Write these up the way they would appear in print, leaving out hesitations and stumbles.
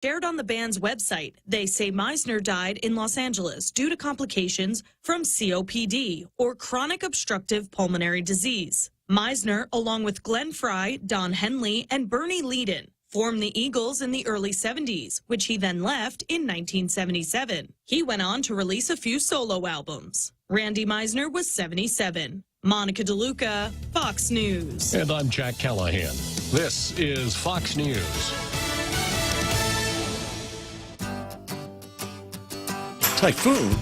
Shared on the band's website, they say Meisner died in Los Angeles due to complications from COPD, or chronic obstructive pulmonary disease. Meisner, along with Glenn Frey, Don Henley, and Bernie Leadon, formed the Eagles in the early 70s, which he then left in 1977. He went on to release a few solo albums. Randy Meisner was 77. Monica DeLuca, Fox News. And I'm Jack Callahan. This is Fox News. Typhoon?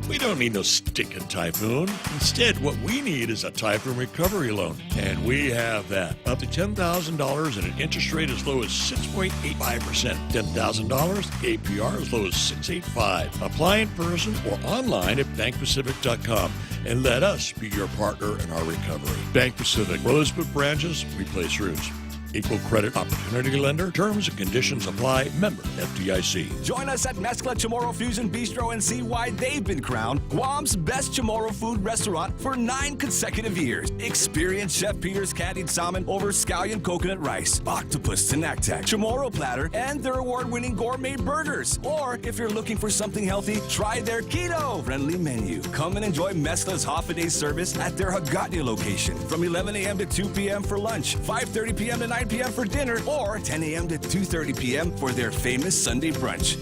We don't need no stinking typhoon. Instead, what we need is a typhoon recovery loan. And we have that. Up to $10,000 and an interest rate as low as 6.85%. $10,000, APR as low as 6.85. Apply in person or online at bankpacific.com. And let us be your partner in our recovery. Bank Pacific. Rosebud branches, replace roofs. Equal credit opportunity lender. Terms and conditions apply. Member FDIC. Join us at Mezcla Chamorro Fusion Bistro and see why they've been crowned Guam's best Chamorro food restaurant for 9 consecutive years. Experience Chef Peter's candied salmon over scallion coconut rice, octopus tenactac, Chamorro platter, and their award-winning gourmet burgers. Or if you're looking for something healthy, try their keto-friendly menu. Come and enjoy Mezcla's half-a-day service at their Hagåtña location from 11 a.m. to 2 p.m. for lunch, 5:30 p.m. to 9 p.m. for dinner, or 10 a.m. to 2:30 p.m. for their famous Sunday brunch.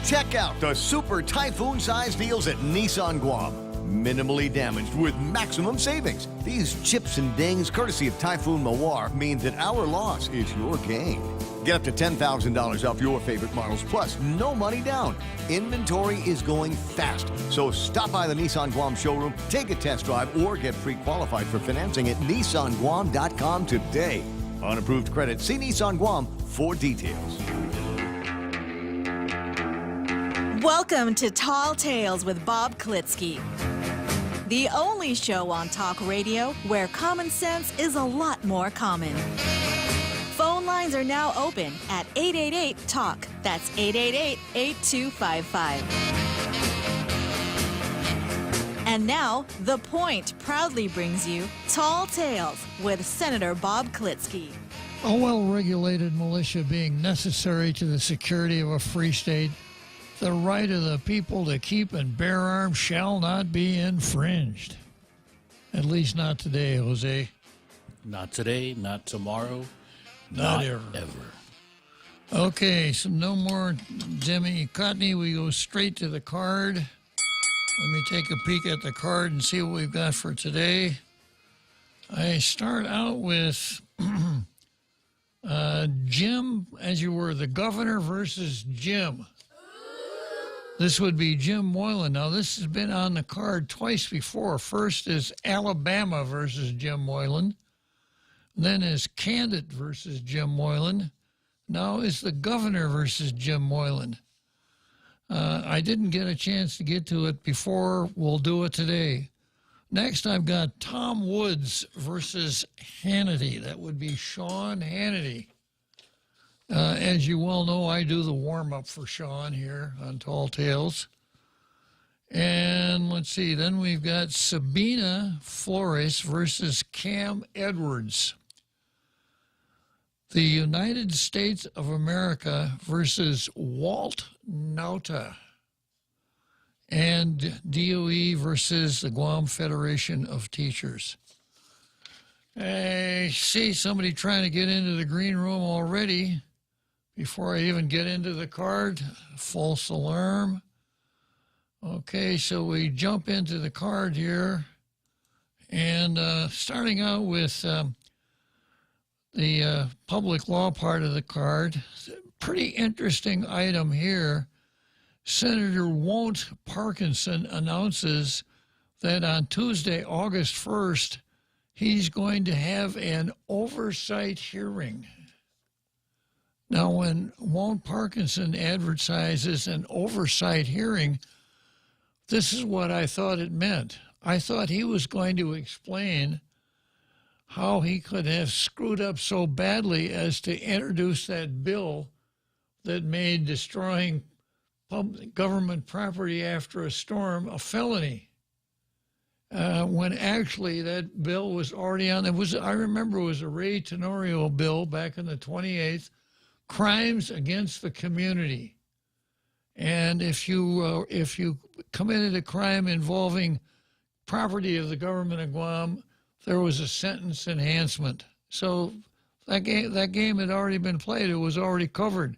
Check out the super typhoon-size deals at Nissan Guam. Minimally damaged with maximum savings. These chips and dings, courtesy of Typhoon Mawar, mean that our loss is your gain. Get up to $10,000 off your favorite models, plus no money down. Inventory is going fast, so stop by the Nissan Guam showroom, take a test drive, or get pre-qualified for financing at nissanguam.com today. Unapproved credit. See Nissan Guam for details. Welcome to Tall Tales with Bob Klitzkie, the only show on talk radio where common sense is a lot more common. Phone lines are now open at 888-TALK. That's 888-8255. And now, The Point proudly brings you Tall Tales with Senator Bob Klitzkie. A well-regulated militia being necessary to the security of a free state, the right of the people to keep and bear arms shall not be infringed. At least not today, Jose. Not today, not tomorrow, Not ever. Okay, so no more Demi Cotney. We go straight to the card. Let me take a peek at the card and see what we've got for today. I start out with Jim, as you were, the governor versus Jim. This would be Jim Moylan. Now, this has been on the card twice before. First is Alabama versus Jim Moylan. Then is Candid versus Jim Moylan. Now is the governor versus Jim Moylan. I didn't get a chance to get to it before. We'll do it today. Next, I've got Tom Woods versus Hannity. That would be Sean Hannity. As you well know, I do the warm-up for Sean here on Tall Tales. And let's see, then we've got Sabina Flores versus Cam Edwards. The United States of America versus Walt Nauta. And DOE versus the Guam Federation of Teachers. I see somebody trying to get into the green room already. Before I even get into the card, false alarm. Okay, so we jump into the card here. And starting out with the public law part of the card, pretty interesting item here. Senator Won't Parkinson announces that on Tuesday, August 1st, he's going to have an oversight hearing. Now, when Won't Parkinson advertises an oversight hearing, this is what I thought it meant. I thought he was going to explain how he could have screwed up so badly as to introduce that bill that made destroying public government property after a storm a felony, when actually that bill was already on. I remember it was a Ray Tenorio bill back in the 28th crimes against the community. And if you committed a crime involving property of the government of Guam, there was a sentence enhancement. So that game had already been played. It was already covered.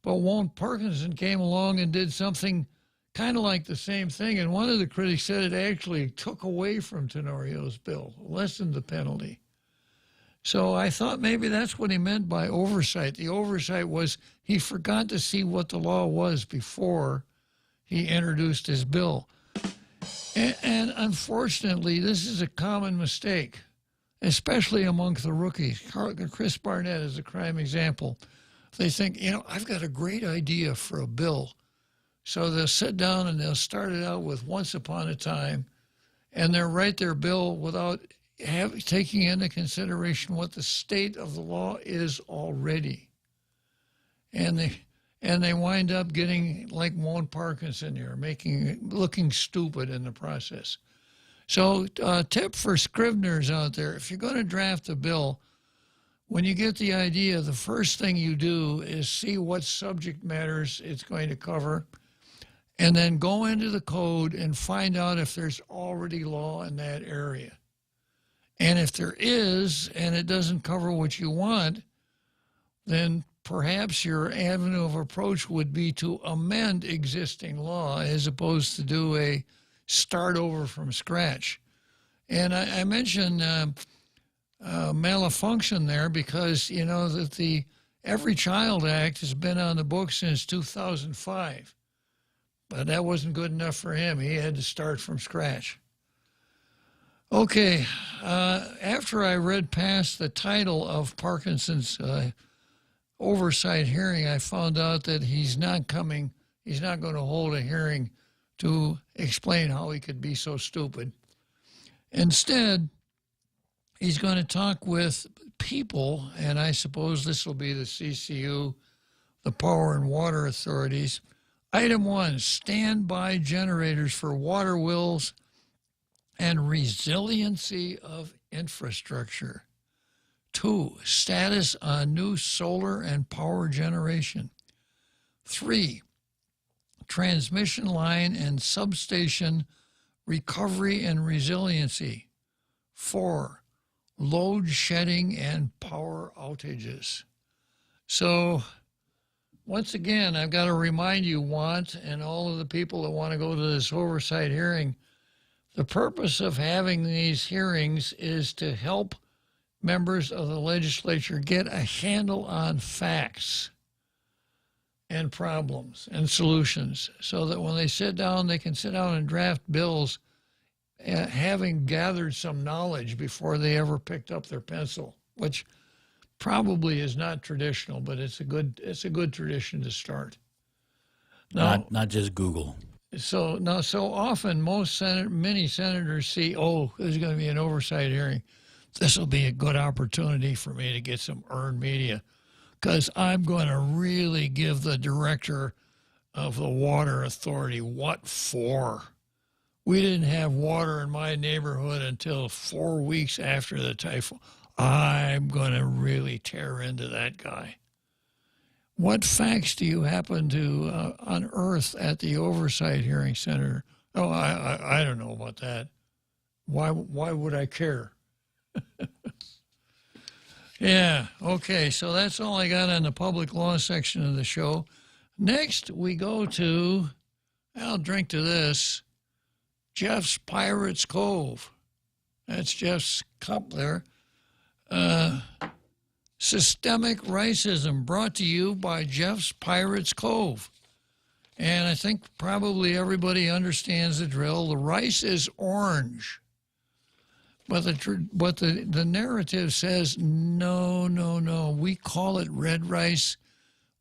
But Walt Parkinson came along and did something kind of like the same thing. And one of the critics said it actually took away from Tenorio's bill, lessened the penalty. So I thought maybe that's what he meant by oversight. The oversight was he forgot to see what the law was before he introduced his bill. And unfortunately, this is a common mistake, especially among the rookies. Chris Barnett is a prime example. They think, I've got a great idea for a bill. So they'll sit down and they'll start it out with once upon a time, and they'll write their bill without taking into consideration what the state of the law is already. And they wind up getting like Walt Parkinson here, looking stupid in the process. So tip for scriveners out there, if you're going to draft a bill, when you get the idea, the first thing you do is see what subject matters it's going to cover, and then go into the code and find out if there's already law in that area. And if there is, and it doesn't cover what you want, then perhaps your avenue of approach would be to amend existing law as opposed to do a start over from scratch. And I mentioned malfunction there because, that the Every Child Act has been on the books since 2005. But that wasn't good enough for him. He had to start from scratch. Okay, after I read past the title of Parkinson's oversight hearing, I found out that he's not going to hold a hearing to explain how he could be so stupid. Instead, he's going to talk with people, and I suppose this will be the CCU, the Power and Water Authorities. Item 1, standby generators for water wills and resiliency of infrastructure. 2, status on new solar and power generation. 3, transmission line and substation recovery and resiliency. 4, load shedding and power outages. So, once again, I've got to remind you, Want, and all of the people that want to go to this oversight hearing, the purpose of having these hearings is to help members of the legislature get a handle on facts and problems and solutions so that when they sit down, they can sit down and draft bills having gathered some knowledge before they ever picked up their pencil, which probably is not traditional, but it's a good tradition to start. Now, Not just Google. So often many senators see, there's going to be an oversight hearing. This will be a good opportunity for me to get some earned media because I'm going to really give the director of the water authority what for. We didn't have water in my neighborhood until 4 weeks after the typhoon. I'm going to really tear into that guy. What facts do you happen to unearth at the oversight hearing, Senator? Oh, I don't know about that. Why would I care? Yeah, okay, so that's all I got on the public law section of the show. Next, we go to, I'll drink to this, Jeff's Pirates Cove. That's Jeff's cup there. Systemic Racism, brought to you by Jeff's Pirates Cove. And I think probably everybody understands the drill. The rice is orange. But the narrative says, no, we call it red rice.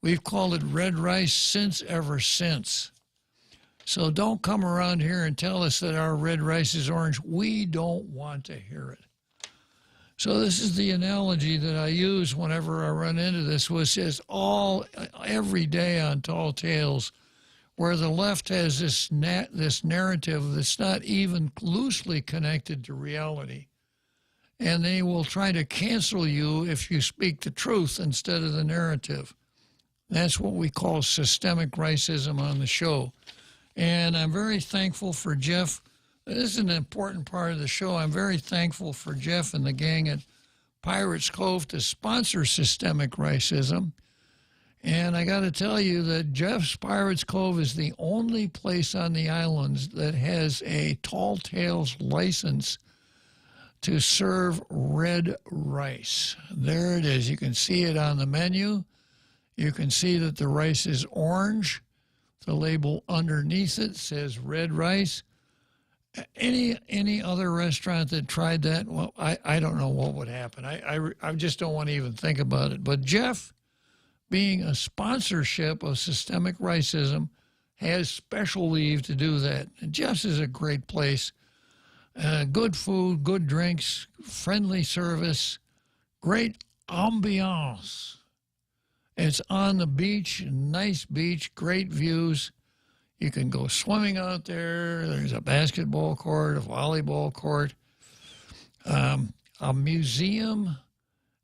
We've called it red rice ever since. So don't come around here and tell us that our red rice is orange. We don't want to hear it. So this is the analogy that I use whenever I run into this, which is every day on Tall Tales, where the left has this narrative that's not even loosely connected to reality. And they will try to cancel you if you speak the truth instead of the narrative. That's what we call systemic racism on the show. And I'm very thankful for Jeff. This is an important part of the show. I'm very thankful for Jeff and the gang at Pirates Cove to sponsor systemic racism. And I got to tell you that Jeff's Pirates Cove is the only place on the islands that has a Tall Tales license to serve red rice. There it is. You can see it on the menu. You can see that the rice is orange. The label underneath it says red rice. Any other restaurant that tried that, well, I don't know what would happen. I just don't want to even think about it. But Jeff, being a sponsorship of systemic racism, has special leave to do that. And Jeff's is a great place. Good food, good drinks, friendly service, great ambiance. It's on the beach, nice beach, great views. You can go swimming out there. There's a basketball court, a volleyball court, a museum,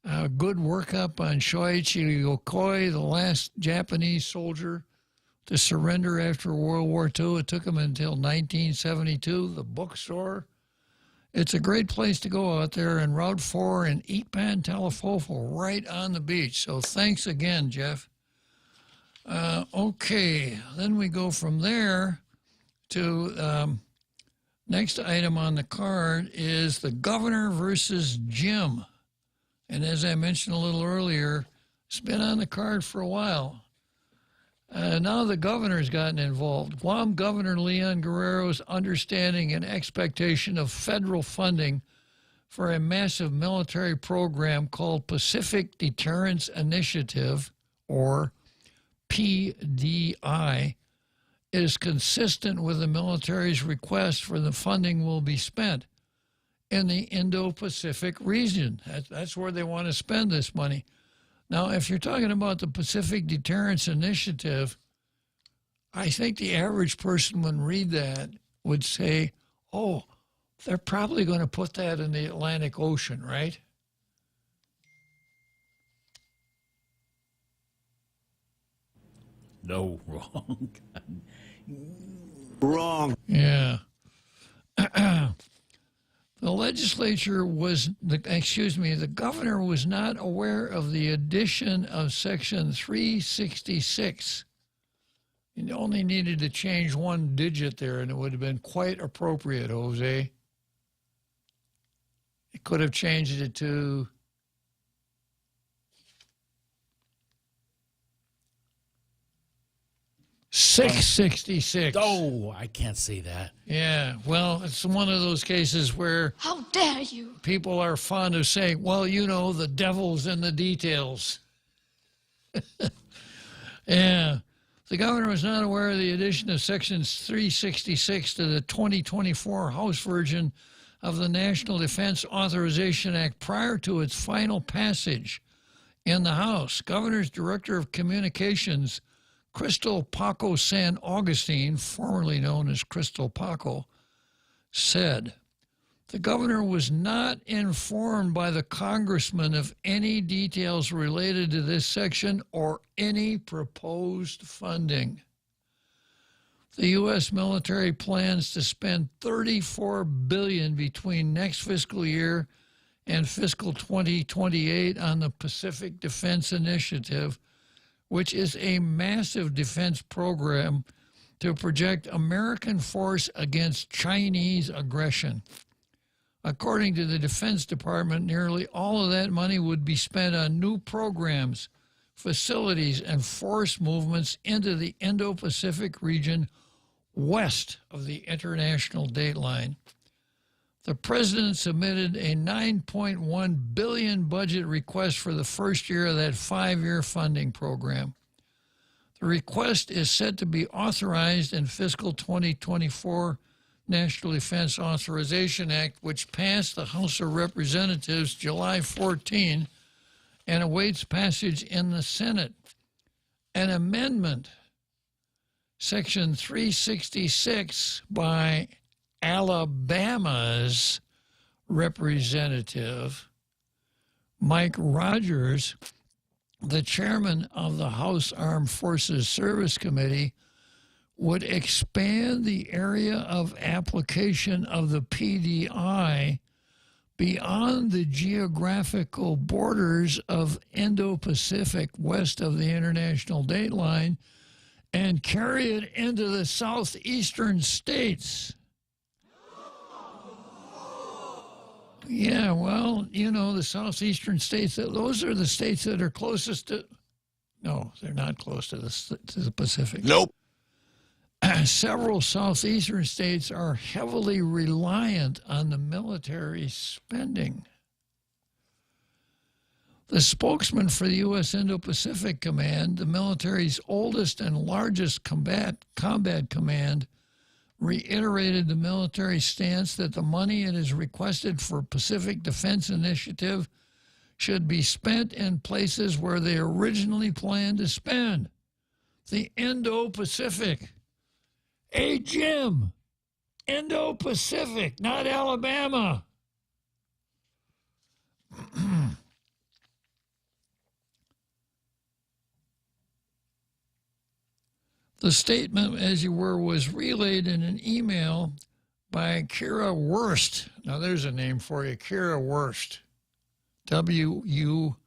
a good workup on Shoichi Yokoi, the last Japanese soldier to surrender after World War II. It took him until 1972. The bookstore. It's a great place to go out there in Route 4 and eat pan Talafofo right on the beach. So thanks again, Jeff. Okay, then we go from there to next item on the card is the governor versus Jim. And as I mentioned a little earlier, it's been on the card for a while. Now the governor's gotten involved. Guam Governor Leon Guerrero's understanding and expectation of federal funding for a massive military program called Pacific Deterrence Initiative, or PDI, is consistent with the military's request for the funding will be spent in the Indo-Pacific region. That's where they want to spend this money. Now, if you're talking about the Pacific Deterrence Initiative, I think the average person when read that would say, oh, they're probably going to put that in the Atlantic Ocean, right? No, wrong. Wrong. Yeah. The legislature the governor was not aware of the addition of Section 366. You only needed to change one digit there, and it would have been quite appropriate, Jose. It could have changed it to 666. Oh, I can't say that. Yeah, well, it's one of those cases where... How dare you? People are fond of saying, well, you know, the devil's in the details. Yeah. The governor was not aware of the addition of Section 366 to the 2024 House version of the National Defense Authorization Act prior to its final passage in the House. Governor's Director of Communications, Crystal Paco San Augustine, formerly known as Crystal Paco, said, the governor was not informed by the congressman of any details related to this section or any proposed funding. The U.S. military plans to spend $34 billion between next fiscal year and fiscal 2028 on the Pacific Defense Initiative, which is a massive defense program to project American force against Chinese aggression. According to the Defense Department, nearly all of that money would be spent on new programs, facilities, and force movements into the Indo-Pacific region west of the international date line. The president submitted a $9.1 billion budget request for the first year of that 5-year funding program. The request is set to be authorized in fiscal 2024 National Defense Authorization Act, which passed the House of Representatives July 14 and awaits passage in the Senate. An amendment, Section 366 by Alabama's representative, Mike Rogers, the chairman of the House Armed Forces Service Committee would expand the area of application of the PDI beyond the geographical borders of Indo-Pacific west of the international date line and carry it into the southeastern states. Yeah, well, the southeastern states, those are the states that are closest to... No, they're not close to the Pacific. Nope. Several southeastern states are heavily reliant on the military spending. The spokesman for the U.S. Indo-Pacific Command, the military's oldest and largest combat command, reiterated the military stance that the money it has requested for Pacific Defense Initiative should be spent in places where they originally planned to spend. The Indo-Pacific. Hey, Jim, Indo-Pacific, not Alabama. The statement, as you were, was relayed in an email by Kira Wurst. Now, there's a name for you, Kira Wurst. W-U-R-S-T.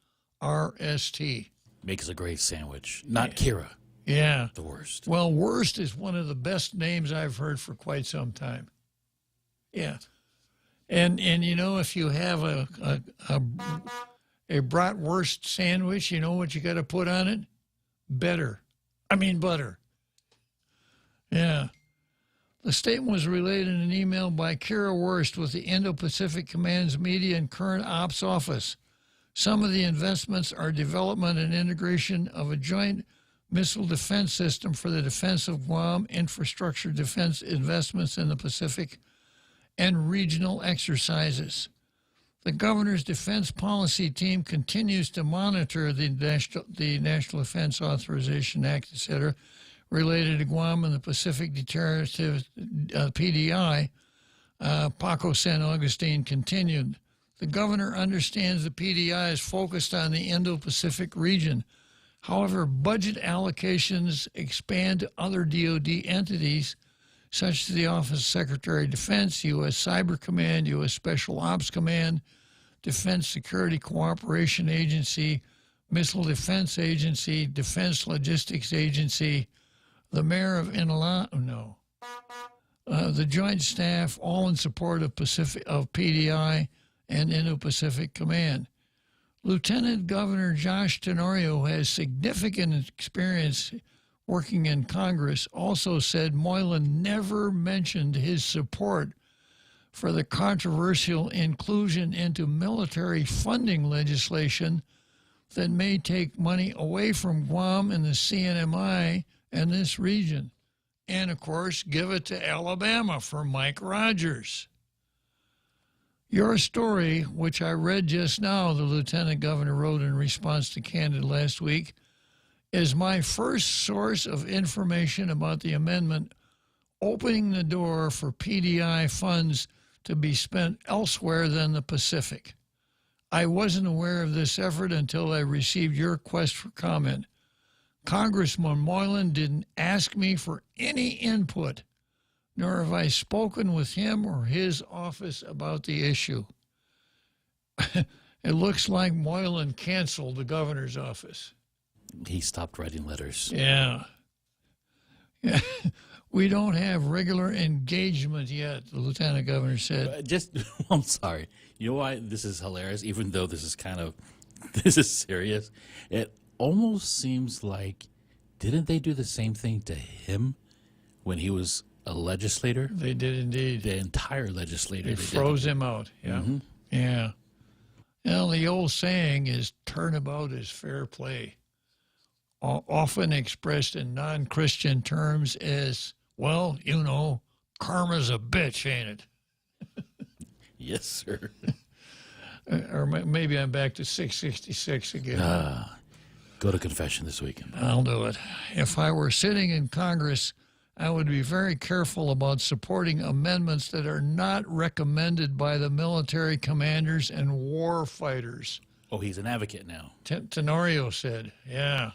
Makes a great sandwich. Not Kira. Yeah. The worst. Well, Wurst is one of the best names I've heard for quite some time. Yeah. And if you have a bratwurst sandwich, you know what you got to put on it? Butter. Yeah. The statement was relayed in an email by Kira Wurst with the Indo-Pacific Command's Media and Current Ops Office. Some of the investments are development and integration of a joint missile defense system for the defense of Guam, infrastructure defense investments in the Pacific, and regional exercises. The governor's defense policy team continues to monitor the National Defense Authorization Act, etc., related to Guam and the Pacific Deterrent PDI. Paco San Augustine continued. The governor understands the PDI is focused on the Indo-Pacific region. However, budget allocations expand to other DoD entities, such as the Office of Secretary of Defense, U.S. Cyber Command, U.S. Special Ops Command, Defense Security Cooperation Agency, Missile Defense Agency, Defense Logistics Agency, the Mayor of the Joint Staff, all in support of PDI and Indo-Pacific Command. Lieutenant Governor Josh Tenorio, who has significant experience working in Congress, also said Moylan never mentioned his support for the controversial inclusion into military funding legislation that may take money away from Guam and the CNMI and this region. And, of course, give it to Alabama for Mike Rogers. Your story, which I read just now, the Lieutenant Governor wrote in response to Candid last week, is my first source of information about the amendment opening the door for PDI funds to be spent elsewhere than the Pacific. I wasn't aware of this effort until I received your request for comment. Congressman Moylan didn't ask me for any input, nor have I spoken with him or his office about the issue. It looks like Moylan canceled the governor's office. He stopped writing letters. Yeah. We don't have regular engagement yet, the lieutenant governor said. I'm sorry. You know why this is hilarious, even though this is serious? It almost seems like, didn't they do the same thing to him when he was a legislator? They did indeed. The entire legislature. They froze him out. Yeah. Mm-hmm. Yeah. Well, the old saying is turnabout is fair play. Often expressed in non-Christian terms as, well, karma's a bitch, ain't it? Yes, sir. Or maybe I'm back to 666 again. Go to confession this weekend. I'll do it. If I were sitting in Congress, I would be very careful about supporting amendments that are not recommended by the military commanders and war fighters. Oh, he's an advocate now. Tenorio said, yeah.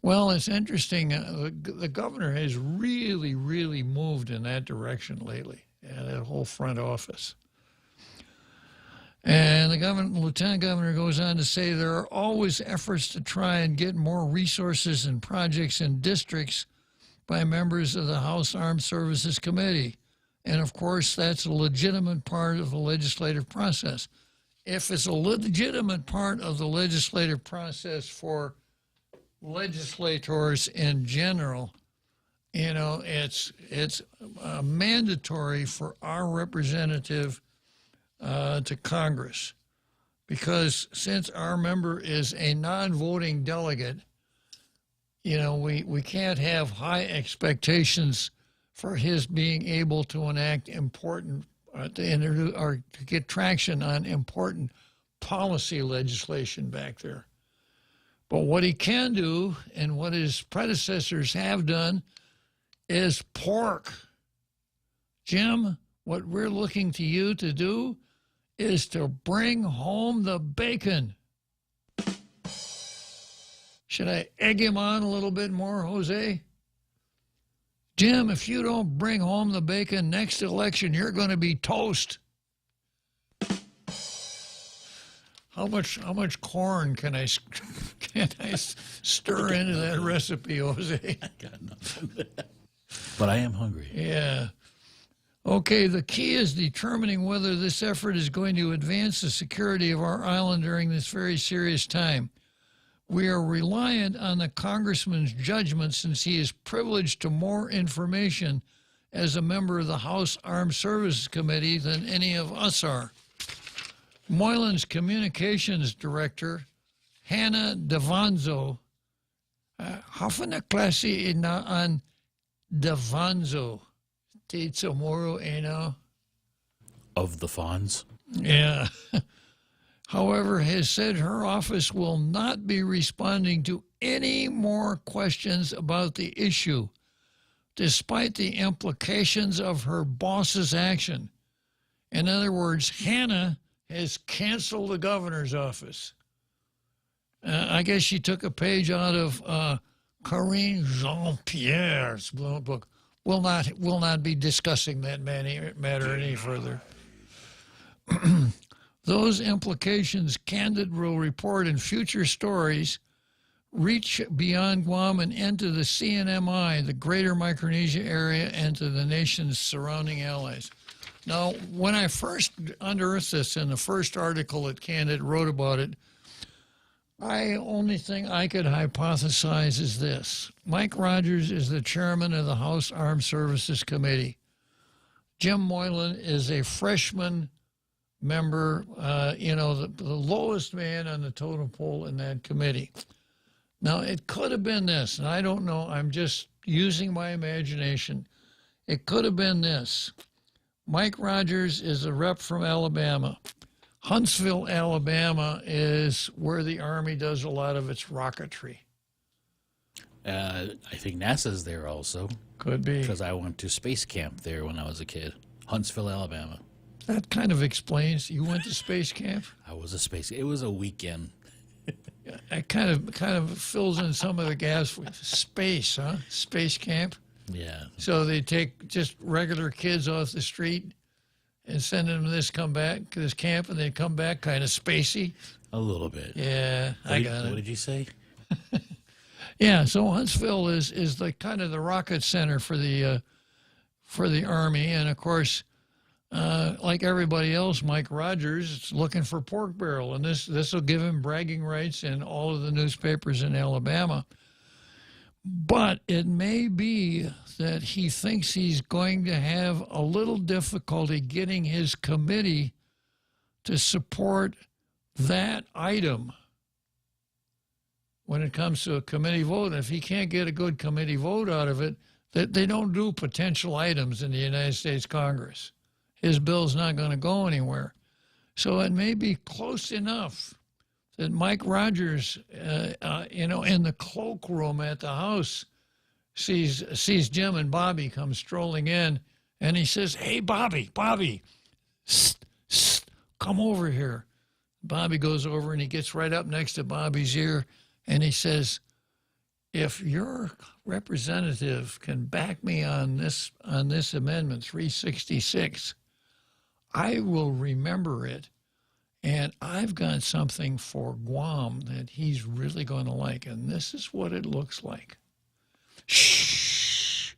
Well, it's interesting. The governor has really, really moved in that direction lately, that whole front office. And the lieutenant governor goes on to say there are always efforts to try and get more resources and projects in districts by members of the House Armed Services Committee. And, of course, that's a legitimate part of the legislative process. If it's a legitimate part of the legislative process for legislators in general, it's mandatory for our representative to Congress, because since our member is a non-voting delegate, we can't have high expectations for his being able to enact important to introduce or to get traction on important policy legislation back there. But what he can do, and what his predecessors have done, is pork. Jim, what we're looking to you to do is to bring home the bacon. Should I egg him on a little bit more, Jose? Jim, if you don't bring home the bacon next election, you're going to be toast. How much corn can I stir into that recipe, Jose? I got nothing. But I am hungry. Yeah. Okay, the key is determining whether this effort is going to advance the security of our island during this very serious time. We are reliant on the congressman's judgment, since he is privileged to more information as a member of the House Armed Services Committee than any of us are. Moylan's communications director, Hannah Davanzo, hoffene klasse an Davanzo, Of the Fonz? Yeah. However, has said her office will not be responding to any more questions about the issue, despite the implications of her boss's action. In other words, Hannah has canceled the governor's office. I guess she took a page out of Karine Jean-Pierre's book. We'll not be discussing that matter any further. Those implications, Candid will report in future stories, reach beyond Guam and into the CNMI, the Greater Micronesia area, and to the nation's surrounding allies. Now, when I first unearthed this in the first article that Candid wrote about it, only thing I could hypothesize is this. Mike Rogers is the chairman of the House Armed Services Committee. Jim Moylan is a freshman member, the lowest man on the totem pole in that committee. Now, it could have been this, and I don't know, I'm just using my imagination. It could have been this. Mike Rogers is a rep from Alabama. Huntsville, Alabama is where the Army does a lot of its rocketry. I think NASA's there also. Could be. Because I went to space camp there when I was a kid. Huntsville, Alabama. That kind of explains. You went to space camp? I was it was a weekend. It kind of fills in some of the gaps with space, huh? Space camp. Yeah. So they take just regular kids off the street and send them to this camp, and they come back kind of spacey. A little bit. Yeah, I got it. What did you say? Yeah, so Huntsville is the kind of the rocket center for the Army, and of course, like everybody else, Mike Rogers is looking for pork barrel, and this will give him bragging rights in all of the newspapers in Alabama. But it may be that he thinks he's going to have a little difficulty getting his committee to support that item when it comes to a committee vote. If he can't get a good committee vote out of it, that they don't do potential items in the United States Congress. His bill's not going to go anywhere. So it may be close enough that Mike Rogers, in the cloakroom at the House, sees Jim and Bobby come strolling in, and he says, "Hey, Bobby, come over here. Bobby goes over and he gets right up next to Bobby's ear and he says, if your representative can back me on this amendment 366, I will remember it. And I've got something for Guam that he's really going to like. And this is what it looks like. Shh.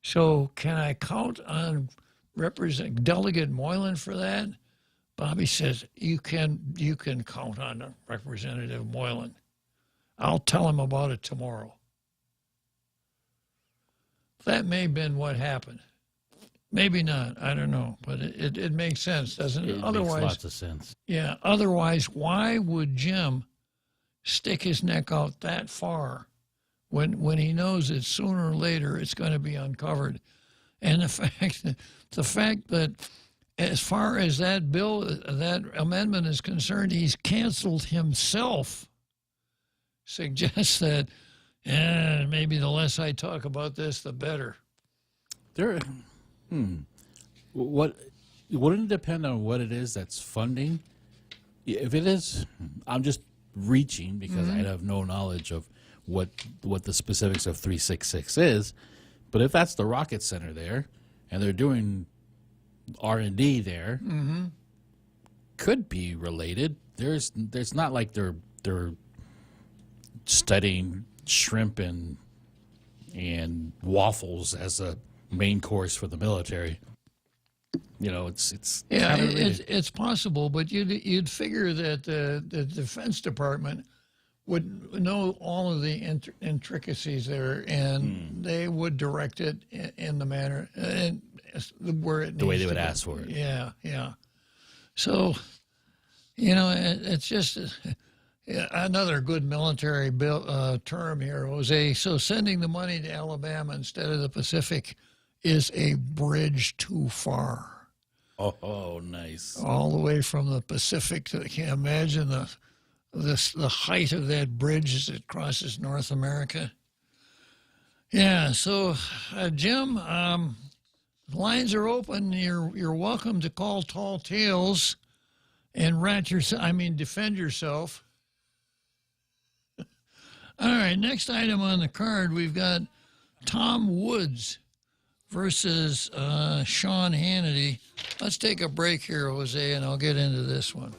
So can I count on Delegate Moylan for that? Bobby says, you can count on Representative Moylan. I'll tell him about it tomorrow. That may have been what happened. Maybe not. I don't know. But it makes sense, doesn't it? Otherwise, makes lots of sense. Yeah. Otherwise, why would Jim stick his neck out that far when he knows that sooner or later it's going to be uncovered? And the fact that as far as that bill, that amendment is concerned, he's canceled himself, suggests that maybe the less I talk about this, the better. What wouldn't it depend on what it is that's funding? If it is, I'm just reaching because I have no knowledge of what the specifics of 366 is. But if that's the rocket center there, and they're doing R&D there, could be related. There's not like they're studying shrimp and waffles as a main course for the military. You know, it's it's possible, but you'd figure that the Defense Department would know all of the intricacies there, and they would direct it in the manner where it needs the way they would to ask for it. Yeah. So, it's just another good military term here, Jose. So sending the money to Alabama instead of the Pacific is a bridge too far. Oh, nice. All the way from the Pacific to, can you imagine the height of that bridge as it crosses North America? Yeah, so Jim, the lines are open. You're welcome to call Tall Tales and defend yourself. All right, next item on the card, we've got Tom Woods versus Sean Hannity. Let's take a break here, Jose, and I'll get into this one.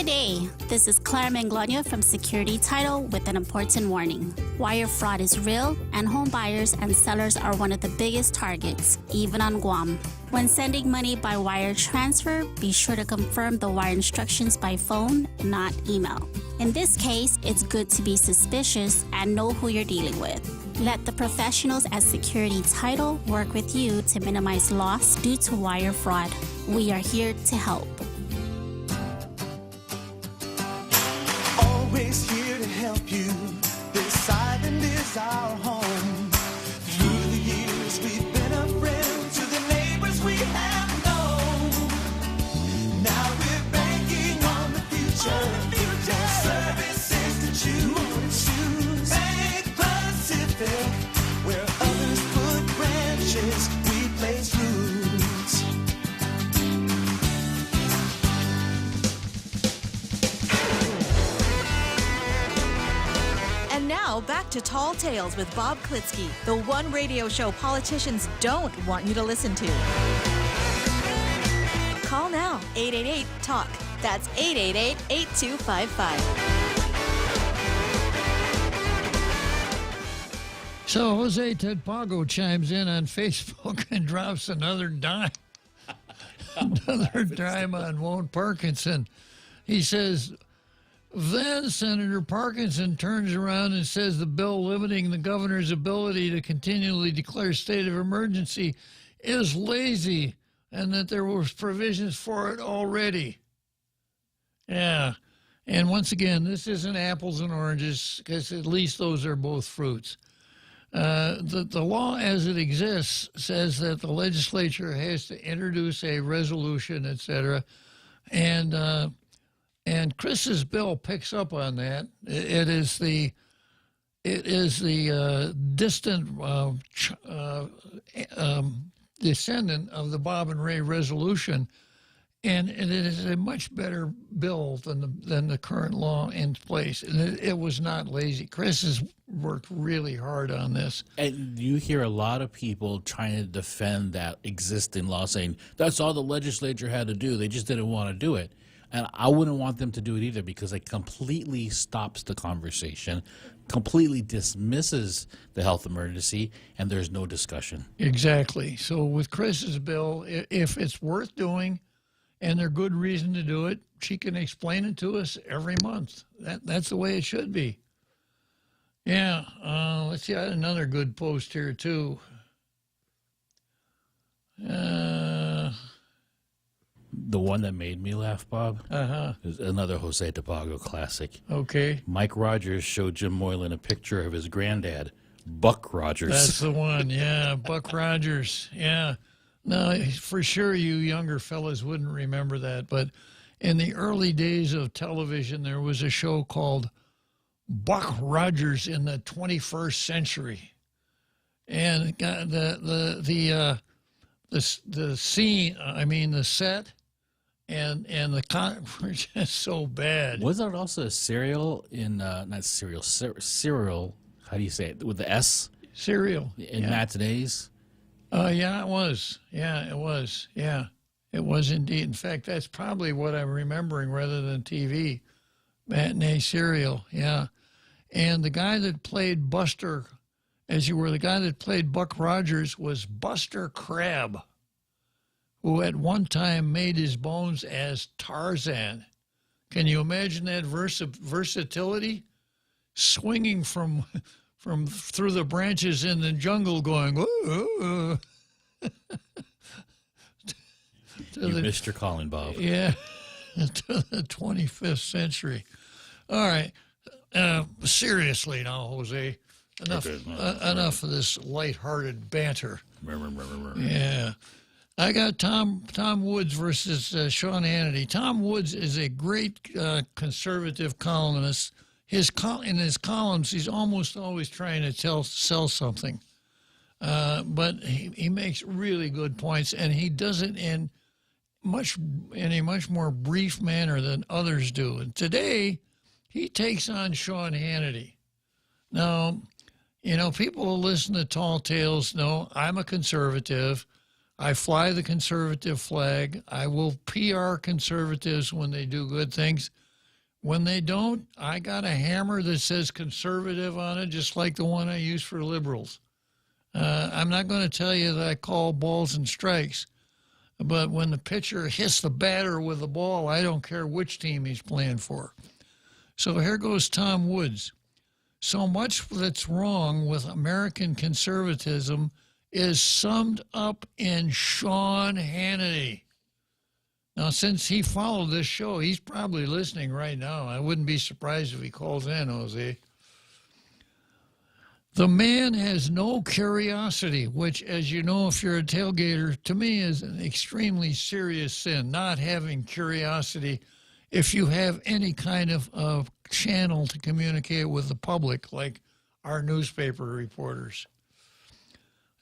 Day. This is Clara Manglona from Security Title with an important warning. Wire fraud is real, and home buyers and sellers are one of the biggest targets, even on Guam. When sending money by wire transfer, be sure to confirm the wire instructions by phone, not email. In this case, it's good to be suspicious and know who you're dealing with. Let the professionals at Security Title work with you to minimize loss due to wire fraud. We are here to help. Always here to help you. This island is our home. Through the years, we've been a friend to the neighbors we have known. Now we're banking on the future. Services to choose. Bank Pacific, where others put branches, we place roots. Now, back to Tall Tales with Bob Klitzkie, the one radio show politicians don't want you to listen to. Call now, 888-TALK. That's 888-8255. So Jose Tedpago chimes in on Facebook and drops another dime. Another dime on Won't Parkinson. He says, then Senator Parkinson turns around and says the bill limiting the governor's ability to continually declare state of emergency is lazy and that there was provisions for it already. Yeah. And once again, this isn't apples and oranges because at least those are both fruits. The law as it exists says that the legislature has to introduce a resolution, etc., and And Chris's bill picks up on that. It is the distant descendant of the Bob and Ray resolution, and it is a much better bill than the current law in place. And it was not lazy. Chris has worked really hard on this. And you hear a lot of people trying to defend that existing law, saying that's all the legislature had to do. They just didn't want to do it. And I wouldn't want them to do it either, because it completely stops the conversation, completely dismisses the health emergency, and there's no discussion. Exactly. So with Chris's bill, if it's worth doing and there's good reason to do it, she can explain it to us every month. That's the way it should be. Yeah. Let's see. I had another good post here, too. The one that made me laugh, Bob, is another Jose Tobago classic. Okay. Mike Rogers showed Jim Moylan a picture of his granddad, Buck Rogers. That's the one, yeah. Buck Rogers, yeah. No, for sure you younger fellas wouldn't remember that, but in the early days of television, there was a show called Buck Rogers in the 21st Century. And the scene, I mean, the set and the were just so bad. Was there also a cereal in, not cereal, cereal, how do you say it, with the S? Cereal. In matinees? Yeah, it was. Yeah, it was. Yeah, it was indeed. In fact, that's probably what I'm remembering rather than TV. Matinee serial, yeah. And the guy that played Buster, the guy that played Buck Rogers was Buster Crabbe, who at one time made his bones as Tarzan. Can you imagine that versatility? Swinging from through the branches in the jungle going, ooh. You missed your calling, Bob. Yeah, to the 25th century. All right. Seriously now, Jose. Enough of this lighthearted banter. Yeah. I got Tom Woods versus Sean Hannity. Tom Woods is a great conservative columnist. In his columns, he's almost always trying to sell something. But he makes really good points, and he does it in a much more brief manner than others do. And today, he takes on Sean Hannity. Now, people who listen to Tall Tales know I'm a conservative. I fly the conservative flag. I will PR conservatives when they do good things. When they don't, I got a hammer that says conservative on it, just like the one I use for liberals. I'm not going to tell you that I call balls and strikes, but when the pitcher hits the batter with the ball, I don't care which team he's playing for. So here goes Tom Woods. So much that's wrong with American conservatism is summed up in Sean Hannity. Now, since he followed this show, he's probably listening right now. I wouldn't be surprised if he calls in, Jose. The man has no curiosity, which, as you know, if you're a tailgater, to me is an extremely serious sin, not having curiosity if you have any kind of channel to communicate with the public, like our newspaper reporters.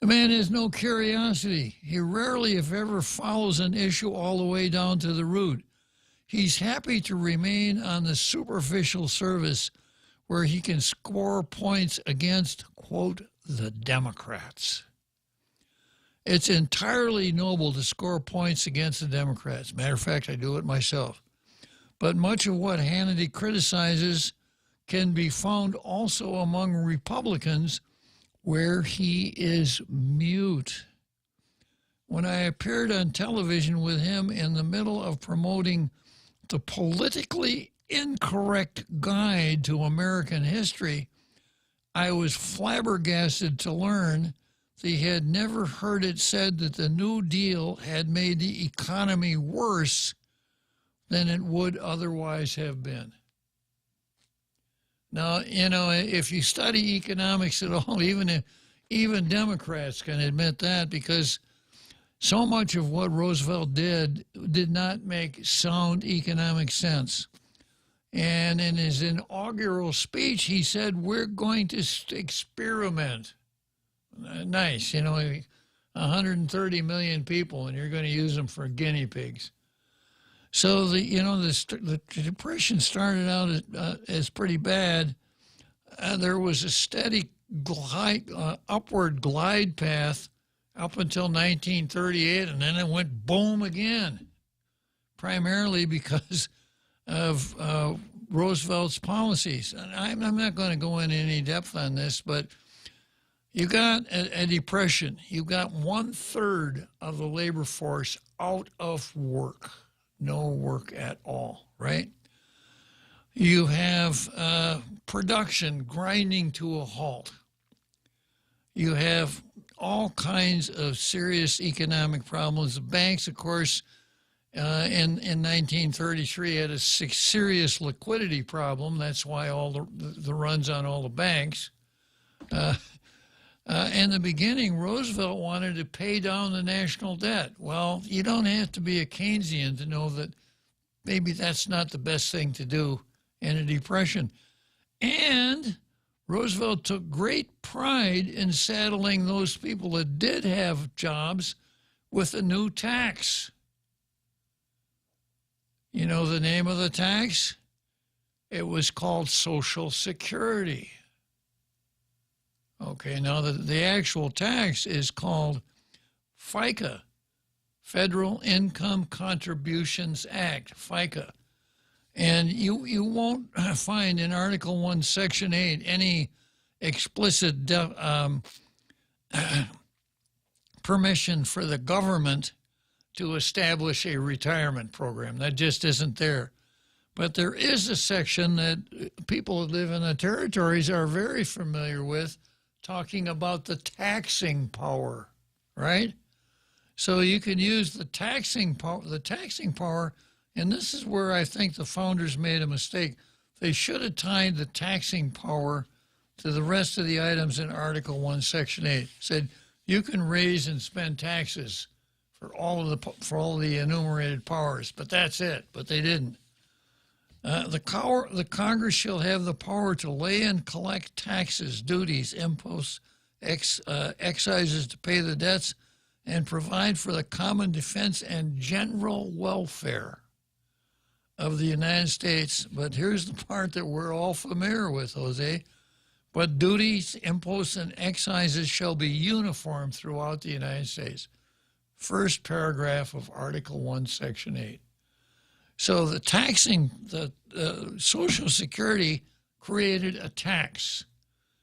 The man has no curiosity. He rarely, if ever, follows an issue all the way down to the root. He's happy to remain on the superficial surface where he can score points against, quote, the Democrats. It's entirely noble to score points against the Democrats. Matter of fact, I do it myself. But much of what Hannity criticizes can be found also among Republicans, where he is mute. When I appeared on television with him in the middle of promoting the politically incorrect guide to American history, I was flabbergasted to learn that he had never heard it said that the New Deal had made the economy worse than it would otherwise have been. Now, if you study economics at all, even Democrats can admit that, because so much of what Roosevelt did not make sound economic sense. And in his inaugural speech, he said, we're going to experiment. Nice, 130 million people, and you're going to use them for guinea pigs. So the Depression started out as pretty bad. There was a steady upward glide path up until 1938, and then it went boom again, primarily because of Roosevelt's policies. And I'm not going to go into any depth on this, but you got a depression. You got 1/3 of the labor force out of work, no work at all, right? You have production grinding to a halt. You have all kinds of serious economic problems. The banks, of course, in 1933 had a serious liquidity problem. That's why all the runs on all the banks. In the beginning, Roosevelt wanted to pay down the national debt. Well, you don't have to be a Keynesian to know that maybe that's not the best thing to do in a depression. And Roosevelt took great pride in saddling those people that did have jobs with a new tax. You know the name of the tax? It was called Social Security. Okay, now the actual tax is called FICA, Federal Income Contributions Act, FICA. And you won't find in Article 1, Section 8 any explicit permission for the government to establish a retirement program. That just isn't there. But there is a section that people who live in the territories are very familiar with, talking about the taxing power, right? So you can use the taxing power, and this is where I think the founders made a mistake. They should have tied the taxing power to the rest of the items in Article 1, Section 8. Said you can raise and spend taxes for all of the enumerated powers, but that's it. But they didn't. The Congress shall have the power to lay and collect taxes, duties, imposts, excises to pay the debts, and provide for the common defense and general welfare of the United States. But here's the part that we're all familiar with, Jose. But duties, imposts, and excises shall be uniform throughout the United States. First paragraph of Article 1, Section 8. So the Social Security created a tax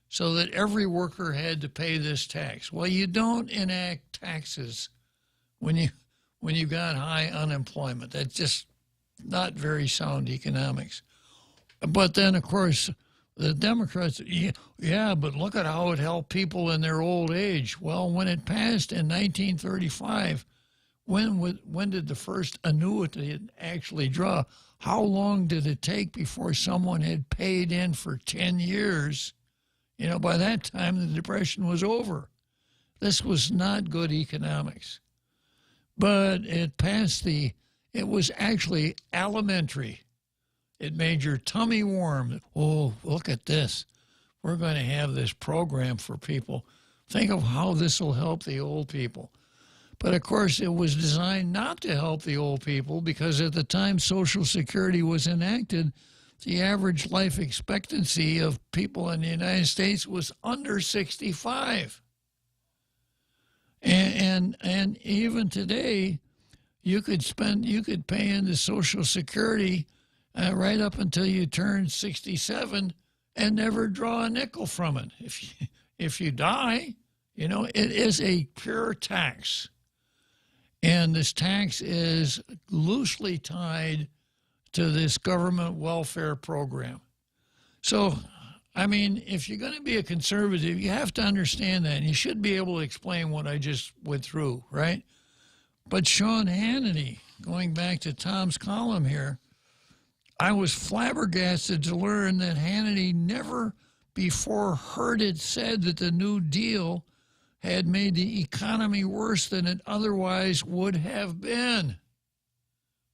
so that every worker had to pay this tax. Well, you don't enact taxes when you got high unemployment. That's just not very sound economics. But then, of course, the Democrats, yeah, but look at how it helped people in their old age. Well, when it passed in 1935, when did the first annuity actually draw? How long did it take before someone had paid in for 10 years? By that time, the Depression was over. This was not good economics. But it passed it was actually alimentary. It made your tummy warm. Oh, look at this. We're going to have this program for people. Think of how this will help the old people. But, of course, it was designed not to help the old people because at the time Social Security was enacted, the average life expectancy of people in the United States was under 65. And even today, you could pay into Social Security right up until you turn 67 and never draw a nickel from it. If you die, it is a pure tax. And this tax is loosely tied to this government welfare program. So, if you're going to be a conservative, you have to understand that. And you should be able to explain what I just went through, right? But Sean Hannity, going back to Tom's column here, I was flabbergasted to learn that Hannity never before heard it said that the New Deal had made the economy worse than it otherwise would have been.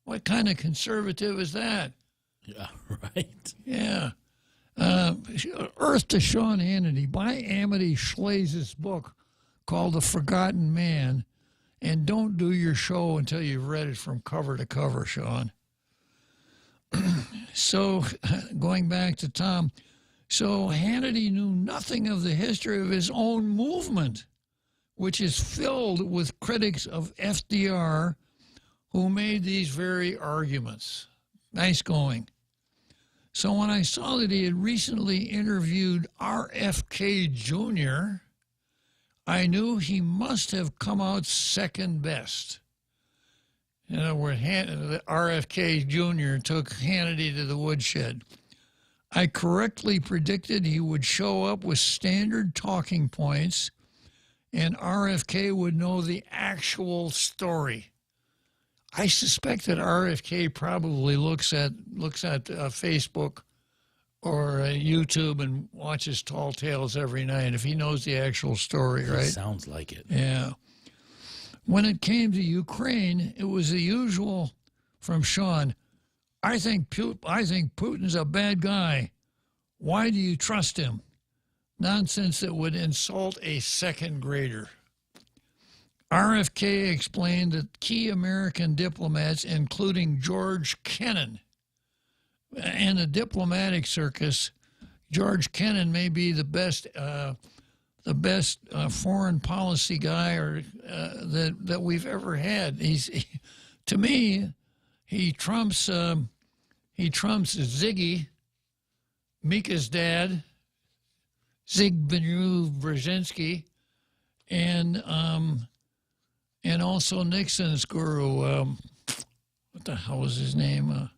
What kind of conservative is that? Yeah, right. Yeah. Earth to Sean Hannity by Amity Schley's book called The Forgotten Man. And don't do your show until you've read it from cover to cover, Sean. So, going back to Tom, so Hannity knew nothing of the history of his own movement, which is filled with critics of FDR who made these very arguments. Nice going. So when I saw that he had recently interviewed RFK Jr., I knew he must have come out second best. In other words, RFK Jr. took Hannity to the woodshed. I correctly predicted he would show up with standard talking points and RFK would know the actual story. I suspect that RFK probably looks at Facebook or YouTube and watches Tall Tales every night if he knows the actual story, right? Sounds like it. Yeah. When it came to Ukraine, it was the usual from Sean. I think Putin's a bad guy. Why do you trust him? Nonsense that would insult a second grader. RFK explained that key American diplomats, including George Kennan, and the diplomatic circus, George Kennan may be the best foreign policy guy that we've ever had. To me, he trumps Ziggy, Mika's dad, Zbigniew Brzezinski, and also Nixon's guru. What the hell was his name?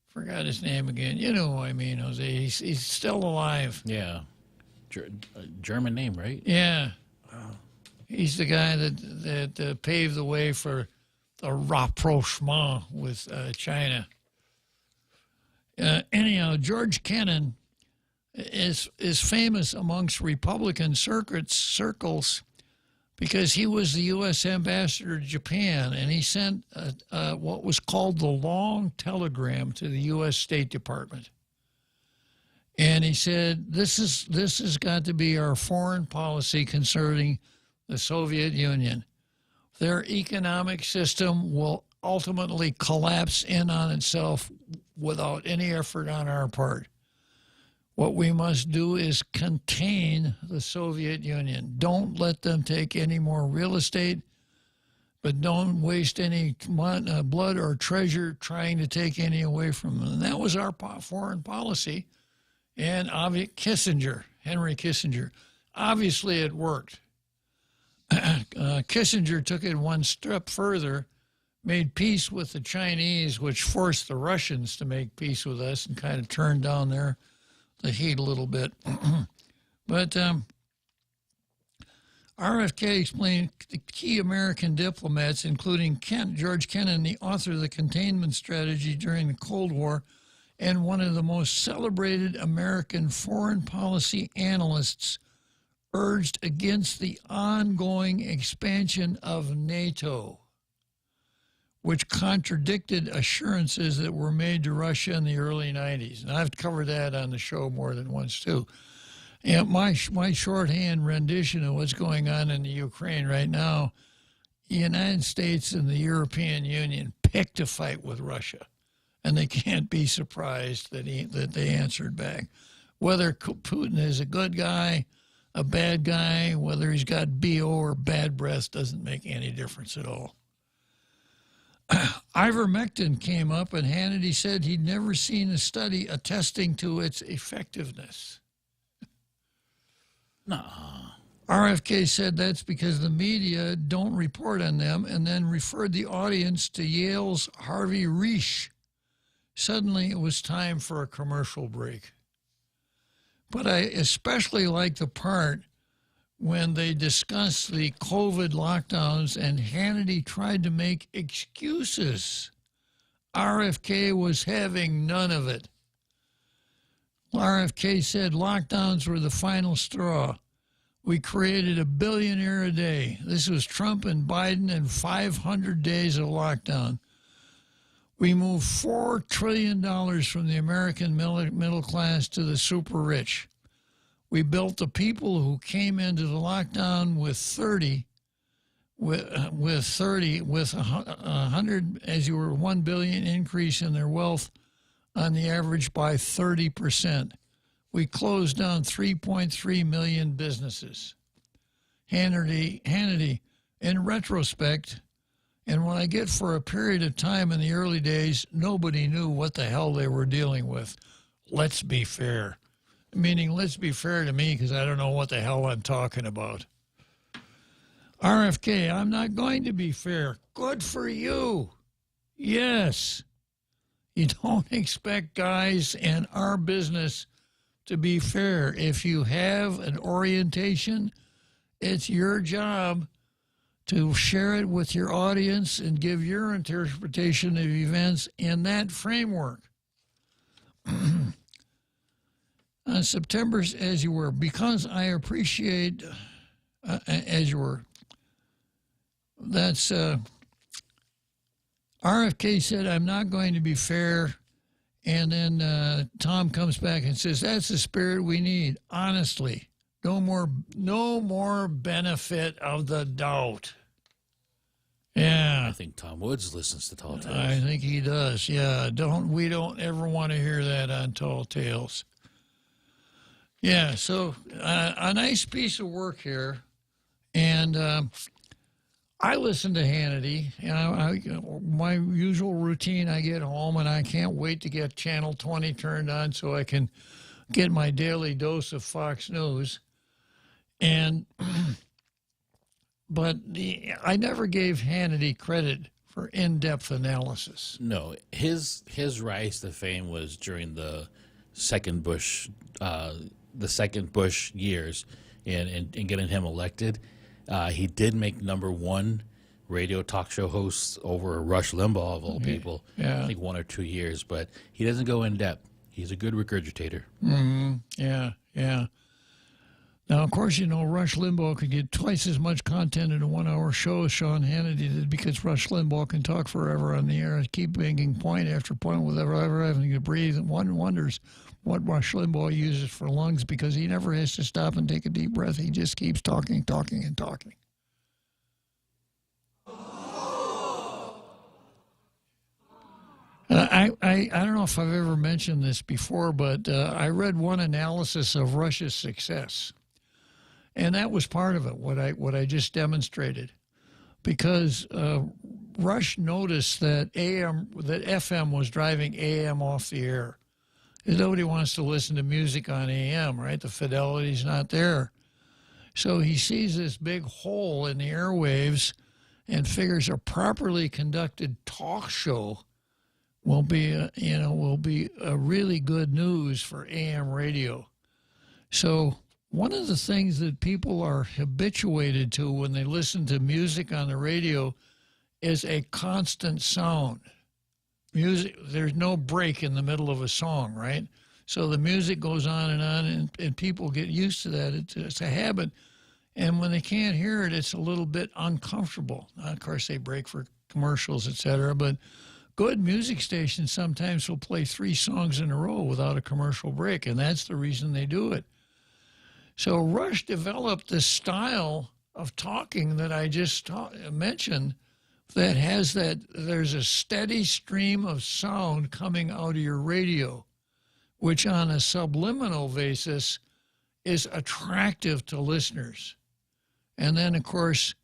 Forgot his name again. You know who I mean, Jose. He's still alive. Yeah. German name, right? Yeah. He's the guy that paved the way for the rapprochement with China. Anyhow, George Kennan is famous amongst Republican circles because he was the U.S. ambassador to Japan, and he sent what was called the long telegram to the U.S. State Department. And he said, this has got to be our foreign policy concerning the Soviet Union. Their economic system will ultimately collapse in on itself without any effort on our part. What we must do is contain the Soviet Union. Don't let them take any more real estate, but don't waste any blood or treasure trying to take any away from them. And that was our foreign policy. And Henry Kissinger. Obviously, it worked. Kissinger took it one step further, made peace with the Chinese, which forced the Russians to make peace with us and kind of turned down the heat a little bit. But RFK explained the key American diplomats, including George Kennan, the author of the containment strategy during the Cold War, and one of the most celebrated American foreign policy analysts, urged against the ongoing expansion of NATO, which contradicted assurances that were made to Russia in the early 90s. And I've covered that on the show more than once, too. And my shorthand rendition of what's going on in the Ukraine right now, the United States and the European Union picked a fight with Russia. And they can't be surprised that they answered back. Whether Putin is a good guy, a bad guy, whether he's got BO or bad breath doesn't make any difference at all. Ivermectin came up, and Hannity said he'd never seen a study attesting to its effectiveness. RFK said that's because the media don't report on them, and then referred the audience to Yale's Harvey Risch. Suddenly, it was time for a commercial break. But I especially like the part when they discussed the COVID lockdowns and Hannity tried to make excuses. RFK was having none of it. RFK said lockdowns were the final straw. We created a billionaire a day. This was Trump and Biden and 500 days of lockdown. We moved $4 trillion from the American middle class to the super rich. We built the people who came into the lockdown with 100, as you were, 1 billion increase in their wealth on the average by 30%. We closed down 3.3 million businesses. Hannity, in retrospect, and when I get for a period of time in the early days, nobody knew what the hell they were dealing with. Let's be fair. Meaning, let's be fair to me because I don't know what the hell I'm talking about. RFK, I'm not going to be fair. Good for you. Yes. You don't expect guys in our business to be fair. If you have an orientation, it's your job to share it with your audience and give your interpretation of events in that framework. On September, as you were, because I appreciate, as you were, that's, RFK said, I'm not going to be fair. And then Tom comes back and says, that's the spirit we need. Honestly, no more benefit of the doubt. Yeah. I think Tom Woods listens to Tall Tales. I think he does. Yeah. We don't ever want to hear that on Tall Tales. Yeah. So a nice piece of work here. And I listen to Hannity. My usual routine, I get home and I can't wait to get Channel 20 turned on so I can get my daily dose of Fox News. And but I never gave Hannity credit for in-depth analysis. No, his rise to fame was during the second Bush years, and getting him elected. He did make #1 radio talk show host over Rush Limbaugh of all people. Yeah. I think 1 or 2 years, but he doesn't go in depth. He's a good regurgitator. Mm-hmm. Yeah. Now, of course, Rush Limbaugh could get twice as much content in a 1-hour show as Sean Hannity did because Rush Limbaugh can talk forever on the air and keep making point after point without ever having to breathe. And one wonders what Rush Limbaugh uses for lungs because he never has to stop and take a deep breath. He just keeps talking, and talking. I don't know if I've ever mentioned this before, but I read one analysis of Rush's success. And that was part of it, what I just demonstrated. Because Rush noticed that FM was driving AM off the air. Nobody wants to listen to music on AM, right? The fidelity's not there. So he sees this big hole in the airwaves and figures a properly conducted talk show will be a really good news for AM radio. So one of the things that people are habituated to when they listen to music on the radio is a constant sound. Music, there's no break in the middle of a song, right? So the music goes on, and people get used to that. It's a habit. And when they can't hear it, it's a little bit uncomfortable. Now, of course, they break for commercials, et cetera, but good music stations sometimes will play 3 songs in a row without a commercial break, and that's the reason they do it. So Rush developed this style of talking that I just mentioned that has there's a steady stream of sound coming out of your radio, which on a subliminal basis is attractive to listeners. And then, of course,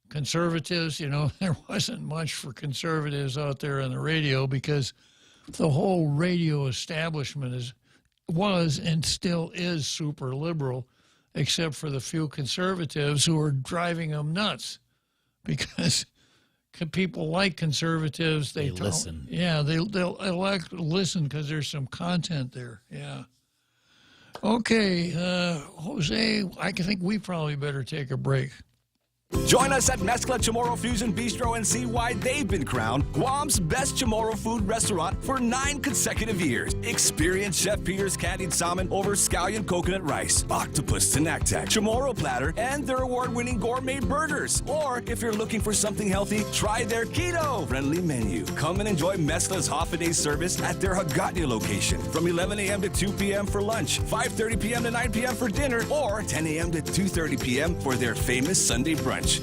conservatives, there wasn't much for conservatives out there on the radio because the whole radio establishment was and still is super liberal, except for the few conservatives who are driving them nuts because people like conservatives. They listen. Yeah, they'll listen because there's some content there. Yeah. Okay, Jose, I think we probably better take a break. Join us at Mezcla Chamorro Fusion Bistro and see why they've been crowned Guam's best Chamorro food restaurant for 9 consecutive years. Experience Chef Peter's candied salmon over scallion coconut rice, octopus tinactac, Chamorro platter, and their award-winning gourmet burgers. Or if you're looking for something healthy, try their keto-friendly menu. Come and enjoy Mezcla's half-a-day service at their Hagåtña location from 11 a.m. to 2 p.m. for lunch, 5:30 p.m. to 9 p.m. for dinner, or 10 a.m. to 2:30 p.m. for their famous Sunday brunch.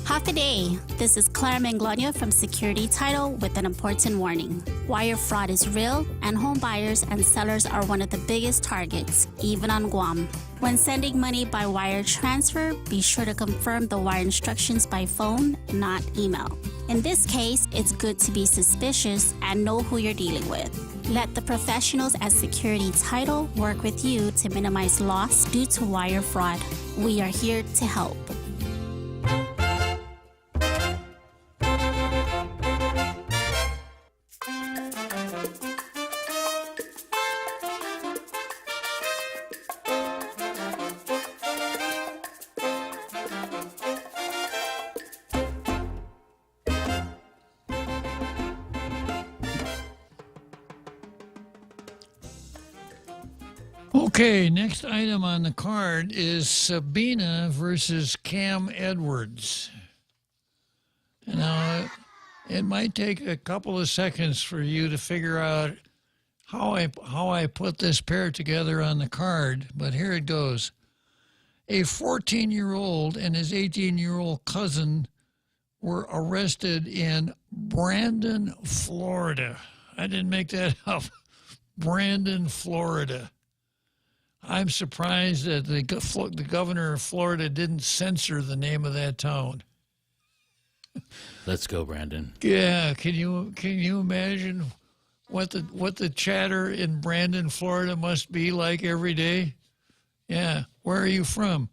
Half a day. This is Clara Manglonia from Security Title with an important warning. Wire fraud is real, and home buyers and sellers are one of the biggest targets, even on Guam. When sending money by wire transfer, be sure to confirm the wire instructions by phone, not email. In this case, it's good to be suspicious and know who you're dealing with. Let the professionals at Security Title work with you to minimize loss due to wire fraud. We are here to help. Okay, next item on the card is Sabina versus Cam Edwards. Now, it might take a couple of seconds for you to figure out how I put this pair together on the card, but here it goes. A 14-year-old and his 18-year-old cousin were arrested in Brandon, Florida. I didn't make that up. Brandon, Florida. I'm surprised that the governor of Florida didn't censor the name of that town. Let's go, Brandon. Yeah, can you imagine what the chatter in Brandon, Florida must be like every day? Yeah, where are you from?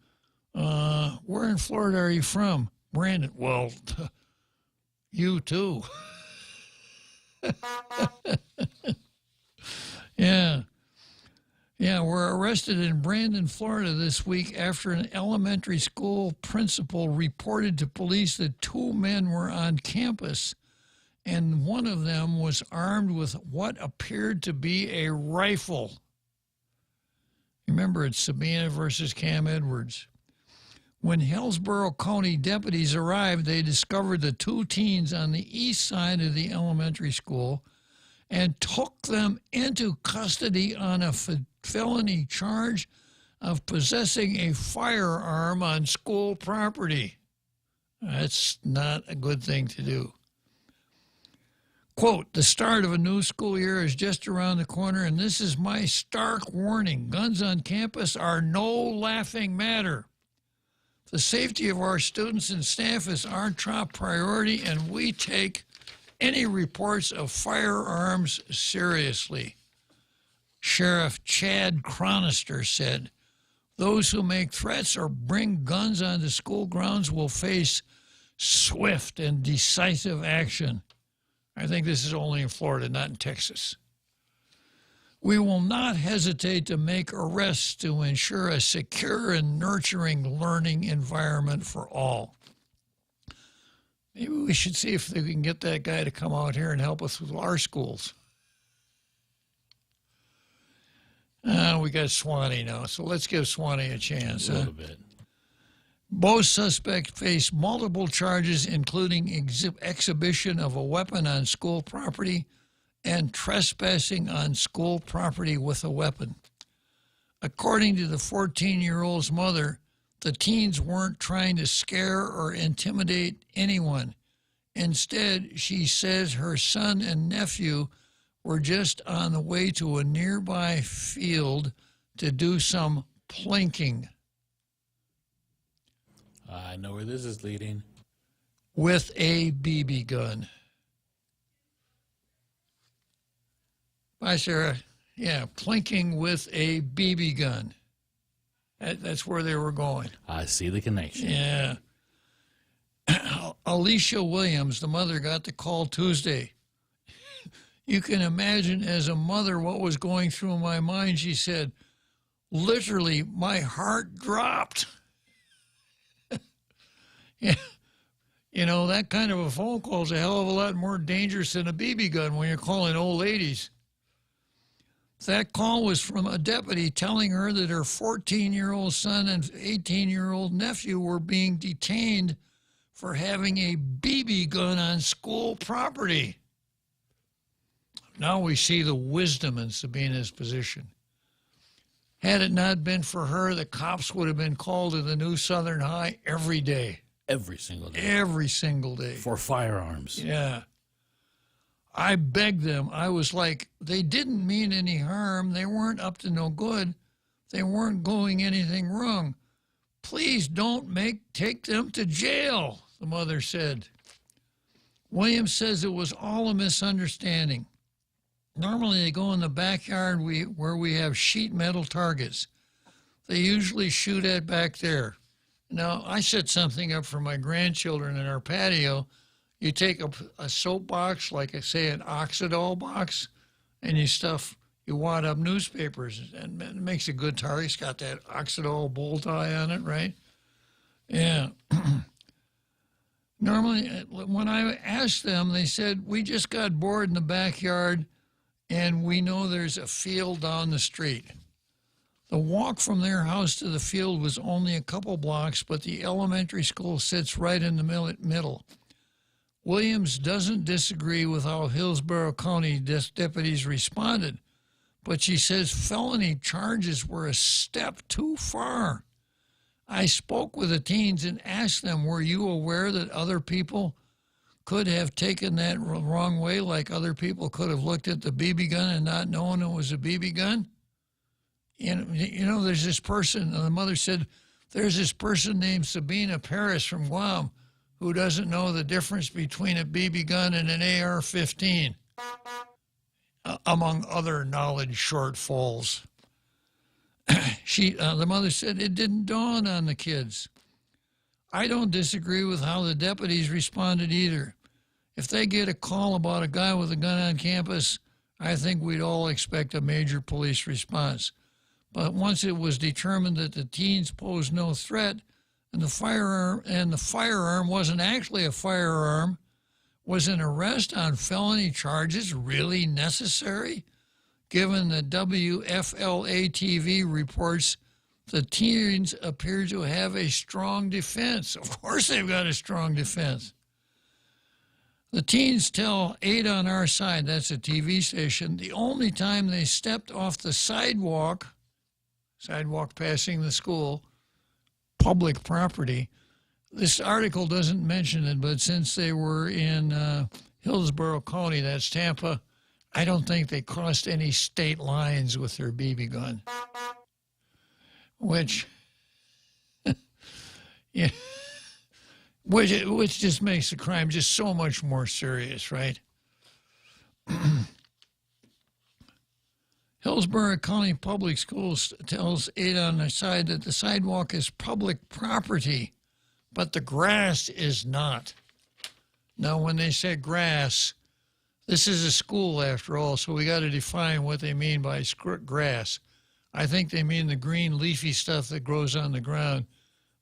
Where in Florida are you from? Brandon. Well, you too. Yeah. Yeah, were arrested in Brandon, Florida this week after an elementary school principal reported to police that 2 men were on campus and one of them was armed with what appeared to be a rifle. Remember, it's Sabina versus Cam Edwards. When Hillsborough County deputies arrived, they discovered the 2 teens on the east side of the elementary school and took them into custody on a felony charge of possessing a firearm on school property. That's not a good thing to do. Quote, the start of a new school year is just around the corner, and this is my stark warning. Guns on campus are no laughing matter. The safety of our students and staff is our top priority, and we take any reports of firearms seriously. Sheriff Chad Chronister said, those who make threats or bring guns onto school grounds will face swift and decisive action. I think this is only in Florida, not in Texas. We will not hesitate to make arrests to ensure a secure and nurturing learning environment for all. Maybe we should see if we can get that guy to come out here and help us with our schools. We got Swanee now, so let's give Swanee a chance. A little bit. Both suspects face multiple charges, including exhibition of a weapon on school property and trespassing on school property with a weapon. According to the 14-year-old's mother, the teens weren't trying to scare or intimidate anyone. Instead, she says her son and nephew were just on the way to a nearby field to do some plinking. I know where this is leading. With a BB gun. Bye, Sarah. Yeah, plinking with a BB gun. That's where they were going. I see the connection. Yeah. Alicia Williams, the mother, got the call Tuesday. You can imagine as a mother what was going through my mind. She said, literally, my heart dropped. Yeah. You know, that kind of a phone call is a hell of a lot more dangerous than a BB gun when you're calling old ladies. That call was from a deputy telling her that her 14-year-old son and 18-year-old nephew were being detained for having a BB gun on school property. Now we see the wisdom in Sabina's position. Had it not been for her, the cops would have been called to the new Southern High every day. Every single day. Every single day. For firearms. Yeah. I begged them. I was like, they didn't mean any harm. They weren't up to no good. They weren't doing anything wrong. Please don't take them to jail, the mother said. Williams says it was all a misunderstanding. Normally they go in the backyard where we have sheet metal targets. They usually shoot at back there. Now, I set something up for my grandchildren in our patio. You take a soap box, like say an Oxidol box, and you wad up newspapers, and it makes a good target. It's got that Oxidol bow tie on it, right? Yeah. Normally, when I asked them, they said, we just got bored in the backyard, and we know there's a field down the street. The walk from their house to the field was only a couple blocks, but the elementary school sits right in the middle. Williams doesn't disagree with how Hillsborough County deputies responded, but she says felony charges were a step too far. I spoke with the teens and asked them, were you aware that other people could have taken that wrong way, like other people could have looked at the BB gun and not known it was a BB gun? And, you know, there's this person, the mother said, there's this person named Sabina Paris from Guam who doesn't know the difference between a BB gun and an AR-15, among other knowledge shortfalls. The mother said it didn't dawn on the kids. I don't disagree with how the deputies responded either. If they get a call about a guy with a gun on campus, I think we'd all expect a major police response. But once it was determined that the teens posed no threat and the firearm wasn't actually a firearm, was an arrest on felony charges really necessary? Given the WFLA TV reports, the teens appear to have a strong defense. Of course they've got a strong defense. The teens tell 8 on Our Side, that's a TV station, the only time they stepped off the sidewalk passing the school, public property. This article doesn't mention it, but since they were in Hillsborough County, that's Tampa, I don't think they crossed any state lines with their BB gun. Which just makes the crime just so much more serious, right? Hillsborough County Public Schools tells 8 on Their Side that the sidewalk is public property, but the grass is not. Now, when they say grass, this is a school after all, so we got to define what they mean by grass. I think they mean the green leafy stuff that grows on the ground,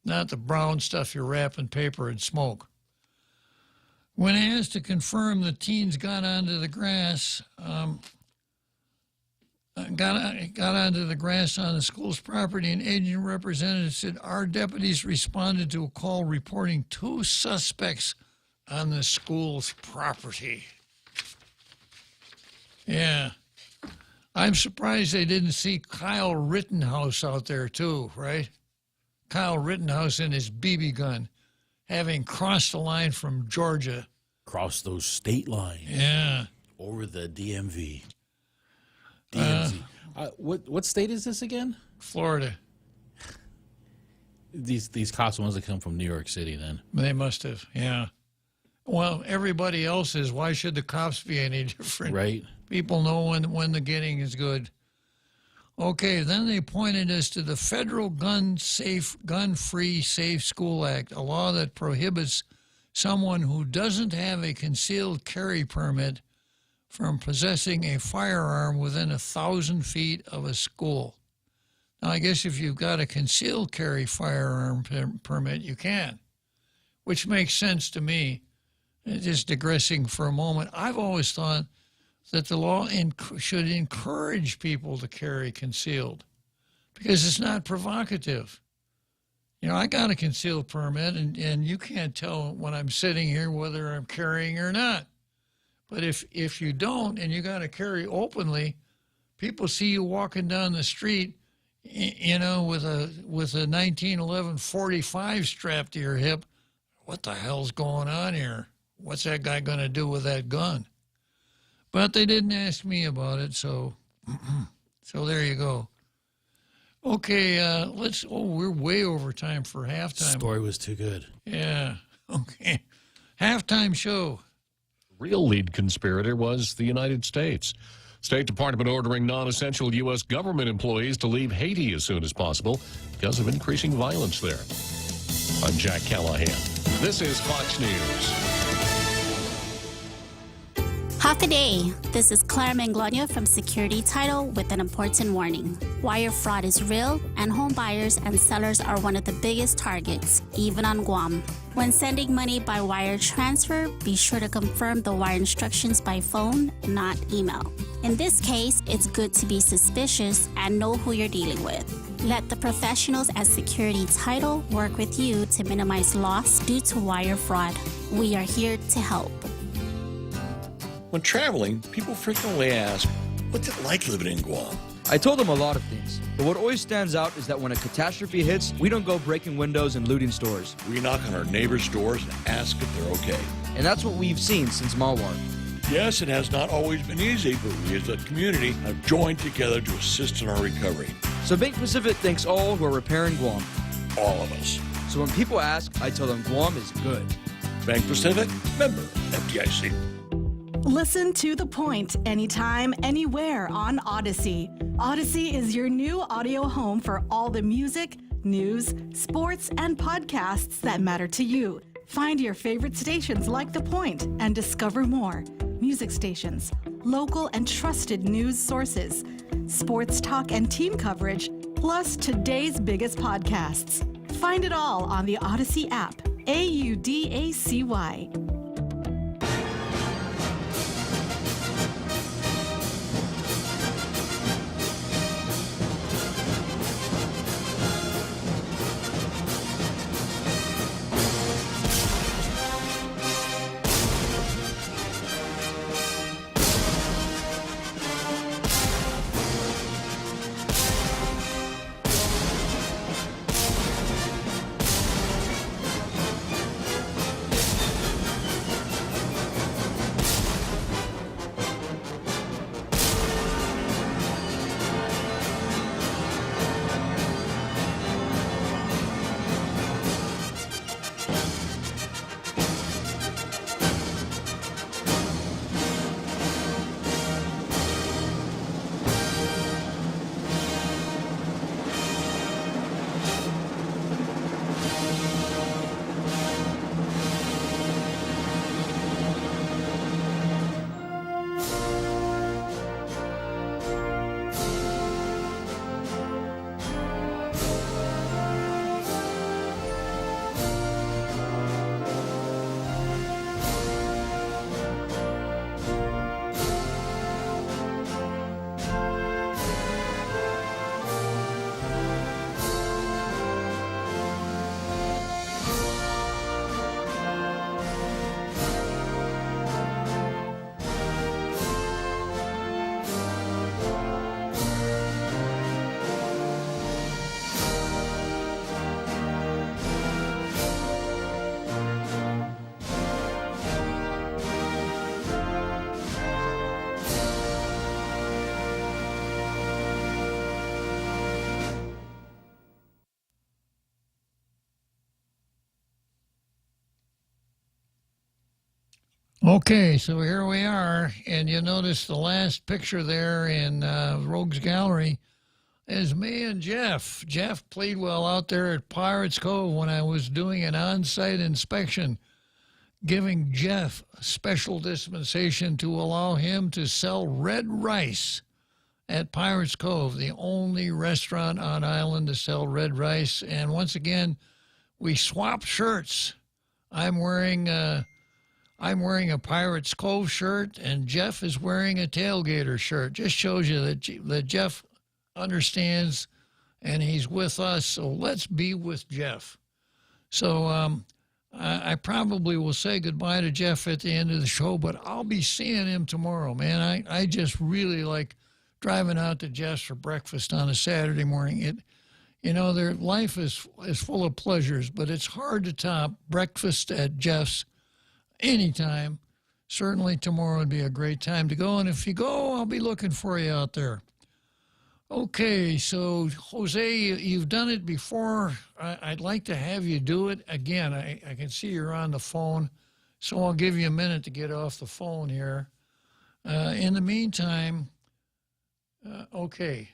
not the brown stuff you wrap in paper and smoke. When asked to confirm the teens got onto the grass, got onto the grass on the school's property, an agent representative said, our deputies responded to a call reporting 2 suspects on the school's property. Yeah. I'm surprised they didn't see Kyle Rittenhouse out there too, right? Kyle Rittenhouse and his BB gun, having crossed the line from Georgia. Crossed those state lines. Yeah. Over the DMV. DMZ. What state is this again? Florida. These cops are ones that come from New York City then. They must have, yeah. Well, everybody else is. Why should the cops be any different? Right. People know when the getting is good. Okay, then they pointed us to the Federal Gun-Free Safe School Act, a law that prohibits someone who doesn't have a concealed carry permit from possessing a firearm within 1,000 feet of a school. Now, I guess if you've got a concealed carry firearm permit, you can. which makes sense to me. Just digressing for a moment, I've always thought that the law should encourage people to carry concealed because it's not provocative. You know, I got a concealed permit, and you can't tell when I'm sitting here whether I'm carrying or not. But if you don't and you got to carry openly, people see you walking down the street, you know, with a 1911 45 strapped to your hip. What the hell's going on here? What's that guy going to do with that gun? But they didn't ask me about it, so there you go. Okay, we're way over time for halftime. Story was too good. Yeah, okay. Halftime show. Real lead conspirator was the United States. State Department ordering non-essential U.S. government employees to leave Haiti as soon as possible because of increasing violence there. I'm Jack Callahan. This is Fox News. Half a day. This is Claire Manglona from Security Title with an important warning. Wire fraud is real, and home buyers and sellers are one of the biggest targets, even on Guam. When sending money by wire transfer, be sure to confirm the wire instructions by phone, not email. In this case, it's good to be suspicious and know who you're dealing with. Let the professionals at Security Title work with you to minimize loss due to wire fraud. We are here to help. When traveling, people frequently ask, what's it like living in Guam? I told them a lot of things, but what always stands out is that when a catastrophe hits, we don't go breaking windows and looting stores. We knock on our neighbors' doors and ask if they're okay. And that's what we've seen since Malwar. Yes, it has not always been easy, but we as a community have joined together to assist in our recovery. So Bank Pacific thanks all who are repairing Guam. All of us. So when people ask, I tell them Guam is good. Bank Pacific, member FDIC. Listen to The Point anytime, anywhere on Odyssey. Odyssey is your new audio home for all the music, news, sports, and podcasts that matter to you. Find your favorite stations like The Point and discover more. Music stations, local and trusted news sources, sports talk and team coverage, plus today's biggest podcasts. Find it all on the Odyssey app. AUDACY. Okay, so here we are, and you notice the last picture there in Rogues Gallery is me and Jeff. Jeff played well out there at Pirates Cove when I was doing an on-site inspection, giving Jeff a special dispensation to allow him to sell red rice at Pirates Cove, the only restaurant on island to sell red rice. And once again, we swapped shirts I'm wearing a Pirates Cove shirt, and Jeff is wearing a Tailgater shirt. Just shows you that Jeff understands, and he's with us. So let's be with Jeff. So I probably will say goodbye to Jeff at the end of the show, but I'll be seeing him tomorrow, man. I just really like driving out to Jeff's for breakfast on a Saturday morning. Their life is full of pleasures, but it's hard to top breakfast at Jeff's anytime. Certainly tomorrow would be a great time to go, and if you go, I'll be looking for you out there. Okay, so Jose, you've done it before. I'd like to have you do it again. I can see you're on the phone, so I'll give you a minute to get off the phone here. In the meantime, okay.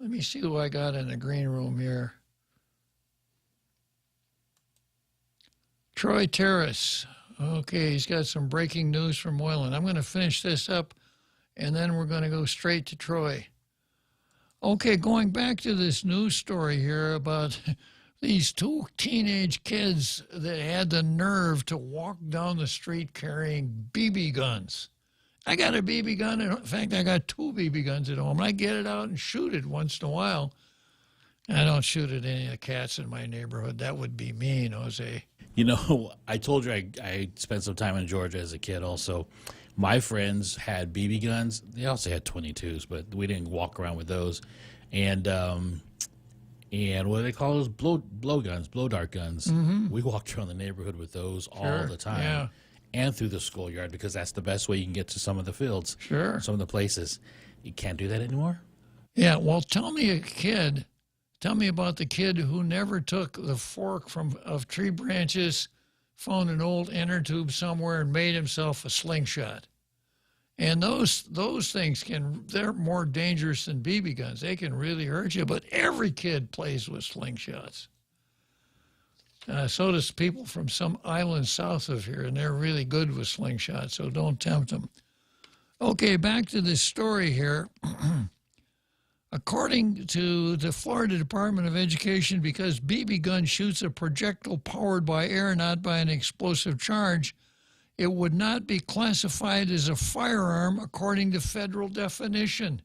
Let me see who I got in the green room here. Troy Terrace. Okay, he's got some breaking news from Moylan. I'm going to finish this up, and then we're going to go straight to Troy. Okay, going back to this news story here about these two teenage kids that had the nerve to walk down the street carrying BB guns. I got a BB gun. In fact, I got 2 BB guns at home. I get it out and shoot it once in a while. I don't shoot at any of the cats in my neighborhood. That would be mean, Jose. I told you I spent some time in Georgia as a kid also. My friends had BB guns. They also had 22s, but we didn't walk around with those. And what do they call those? Blow guns, blow dart guns. Mm-hmm. We walked around the neighborhood with those all the time. Yeah. And through the schoolyard, because that's the best way you can get to some of the fields. Sure. Some of the places. You can't do that anymore? Yeah, well, tell me about the kid who never took the fork of tree branches, found an old inner tube somewhere, and made himself a slingshot. And those things they're more dangerous than BB guns. They can really hurt you, but every kid plays with slingshots. So does people from some island south of here, and they're really good with slingshots, so don't tempt them. Okay, back to this story here. According to the Florida Department of Education, because BB gun shoots a projectile powered by air, not by an explosive charge, it would not be classified as a firearm according to federal definition.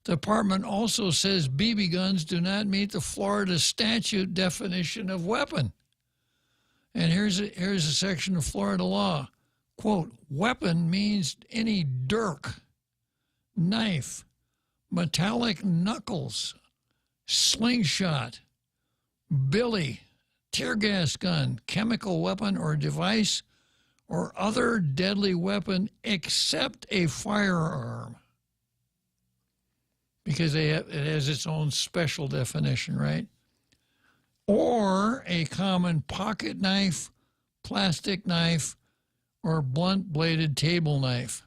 The department also says BB guns do not meet the Florida statute definition of weapon. And here's a section of Florida law. Quote, weapon means any dirk, knife, metallic knuckles, slingshot, billy, tear gas gun, chemical weapon or device, or other deadly weapon except a firearm. Because it has its own special definition, right? Or a common pocket knife, plastic knife, or blunt-bladed table knife.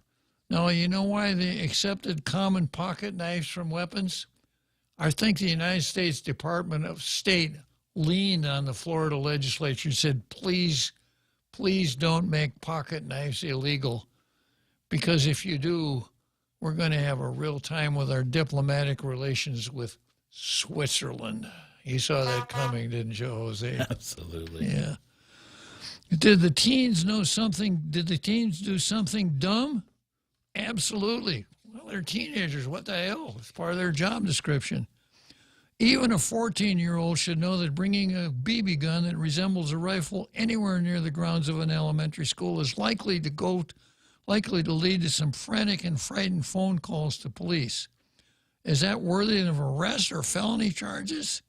Now, you know why they accepted common pocket knives from weapons? I think the United States Department of State leaned on the Florida legislature and said, please don't make pocket knives illegal, because if you do, we're going to have a real time with our diplomatic relations with Switzerland. You saw that coming, didn't you, Jose? Absolutely. Yeah. Did the teens know something? Did the teens do something dumb? Absolutely. Well, they're teenagers. What the hell? It's part of their job description. Even a 14-year-old should know that bringing a BB gun that resembles a rifle anywhere near the grounds of an elementary school is likely to lead to some frantic and frightened phone calls to police. Is that worthy of arrest or felony charges?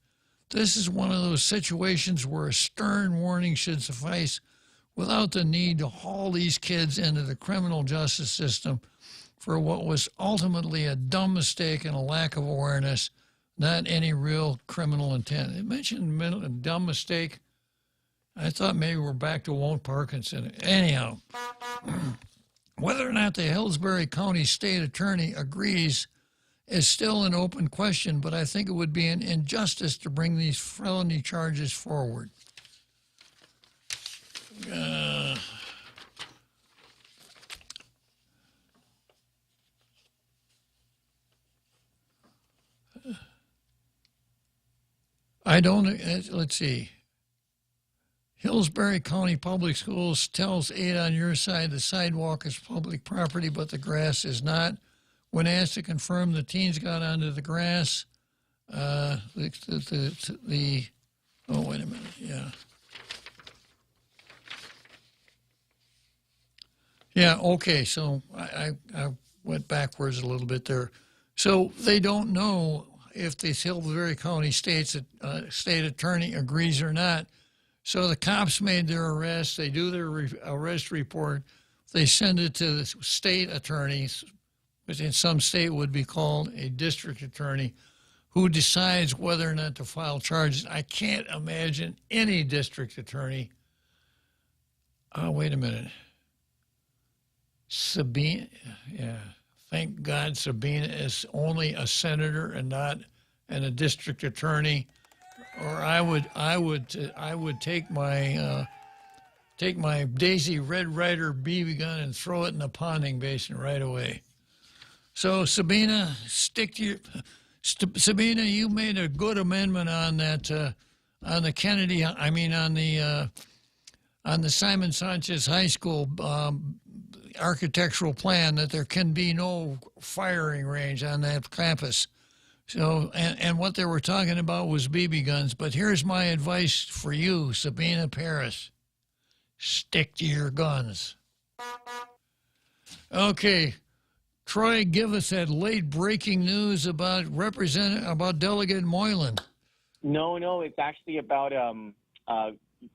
This is one of those situations where a stern warning should suffice without the need to haul these kids into the criminal justice system for what was ultimately a dumb mistake and a lack of awareness, not any real criminal intent. It mentioned a dumb mistake. I thought maybe we're back to Walt Parkinson. Anyhow, whether or not the Hillsborough County State Attorney agrees is still an open question, but I think it would be an injustice to bring these felony charges forward. I don't, let's see. Pillsbury County Public Schools tells 8 on your side the sidewalk is public property, but the grass is not. When asked to confirm the teens got onto the grass, oh, wait a minute, yeah. Yeah, okay, so I went backwards a little bit there. So they don't know if the Pillsbury County state attorney agrees or not. So the cops made their arrest. They do their arrest report. They send it to the state attorneys, which in some state would be called a district attorney, who decides whether or not to file charges. I can't imagine any district attorney. Oh, wait a minute. Sabina, yeah. Thank God Sabina is only a senator and not a district attorney. Or I would take my Daisy Red Ryder BB gun and throw it in the ponding basin right away. So Sabina, Sabina, you made a good amendment on that on the Kennedy. I mean on the Simon Sanchez High School architectural plan, that there can be no firing range on that campus. So, and what they were talking about was BB guns. But here's my advice for you, Sabina Paris. Stick to your guns. Okay. Troy, give us that late breaking news about Delegate Moylan. No, it's actually about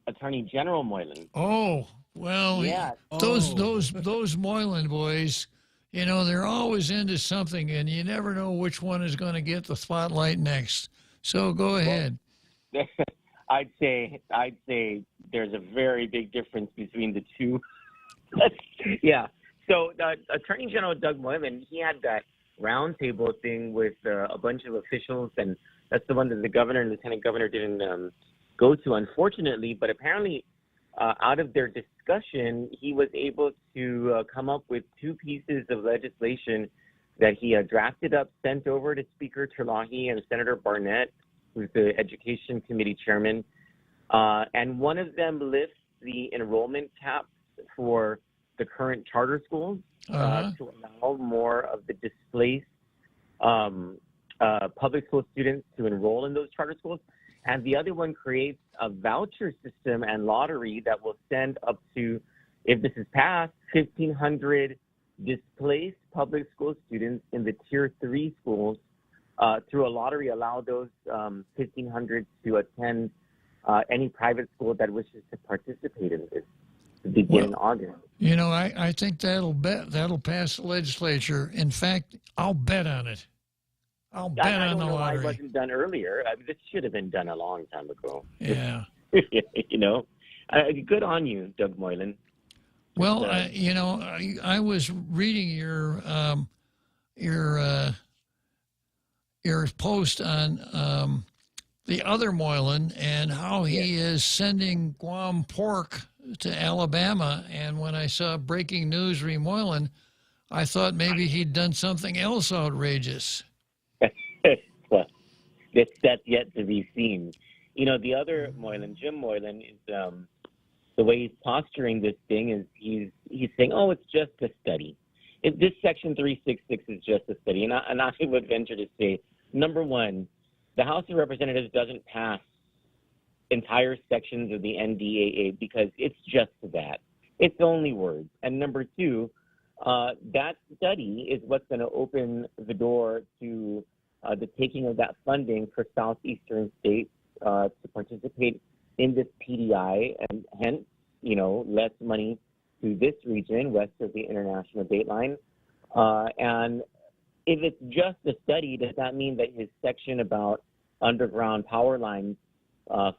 Attorney General Moylan. Oh, well, yeah. Those Moylan boys, you know, they're always into something, and you never know which one is going to get the spotlight next. So go ahead. Well, I'd say there's a very big difference between the two. Yeah. So Attorney General Doug Moylan, he had that roundtable thing with a bunch of officials, and that's the one that the governor and lieutenant governor didn't go to, unfortunately. But apparently, out of their discussion, he was able to come up with 2 pieces of legislation that he drafted up, sent over to Speaker Terlahi and Senator Barnett, who's the Education Committee chairman. And one of them lifts the enrollment cap for the current charter schools to allow more of the displaced public school students to enroll in those charter schools. And the other one creates a voucher system and lottery that will send up to, if this is passed, 1,500 displaced public school students in the Tier 3 schools through a lottery, allow those 1,500 to attend any private school that wishes to participate in this to begin in August. You know, I think that'll pass the legislature. In fact, I'll bet on it. I'll bet on the lottery. I don't know why it wasn't done earlier. I mean, this should have been done a long time ago. Yeah. You know, good on you, Doug Moylan. Well, you know, I was reading your post on the other Moylan and how he is sending Guam pork to Alabama. And when I saw breaking news re Moylan, I thought maybe he'd done something else outrageous. Well, that's yet to be seen. You know, the other Moylan, Jim Moylan, is the way he's posturing this thing is he's saying, oh, it's just a study. This Section 366 is just a study. And I would venture to say, number one, the House of Representatives doesn't pass entire sections of the NDAA because it's just that. It's only words. And number two, that study is what's going to open the door to the taking of that funding for southeastern states to participate in this PDI, and hence, you know, less money to this region west of the international date line. And if it's just a study, does that mean that his section about underground power lines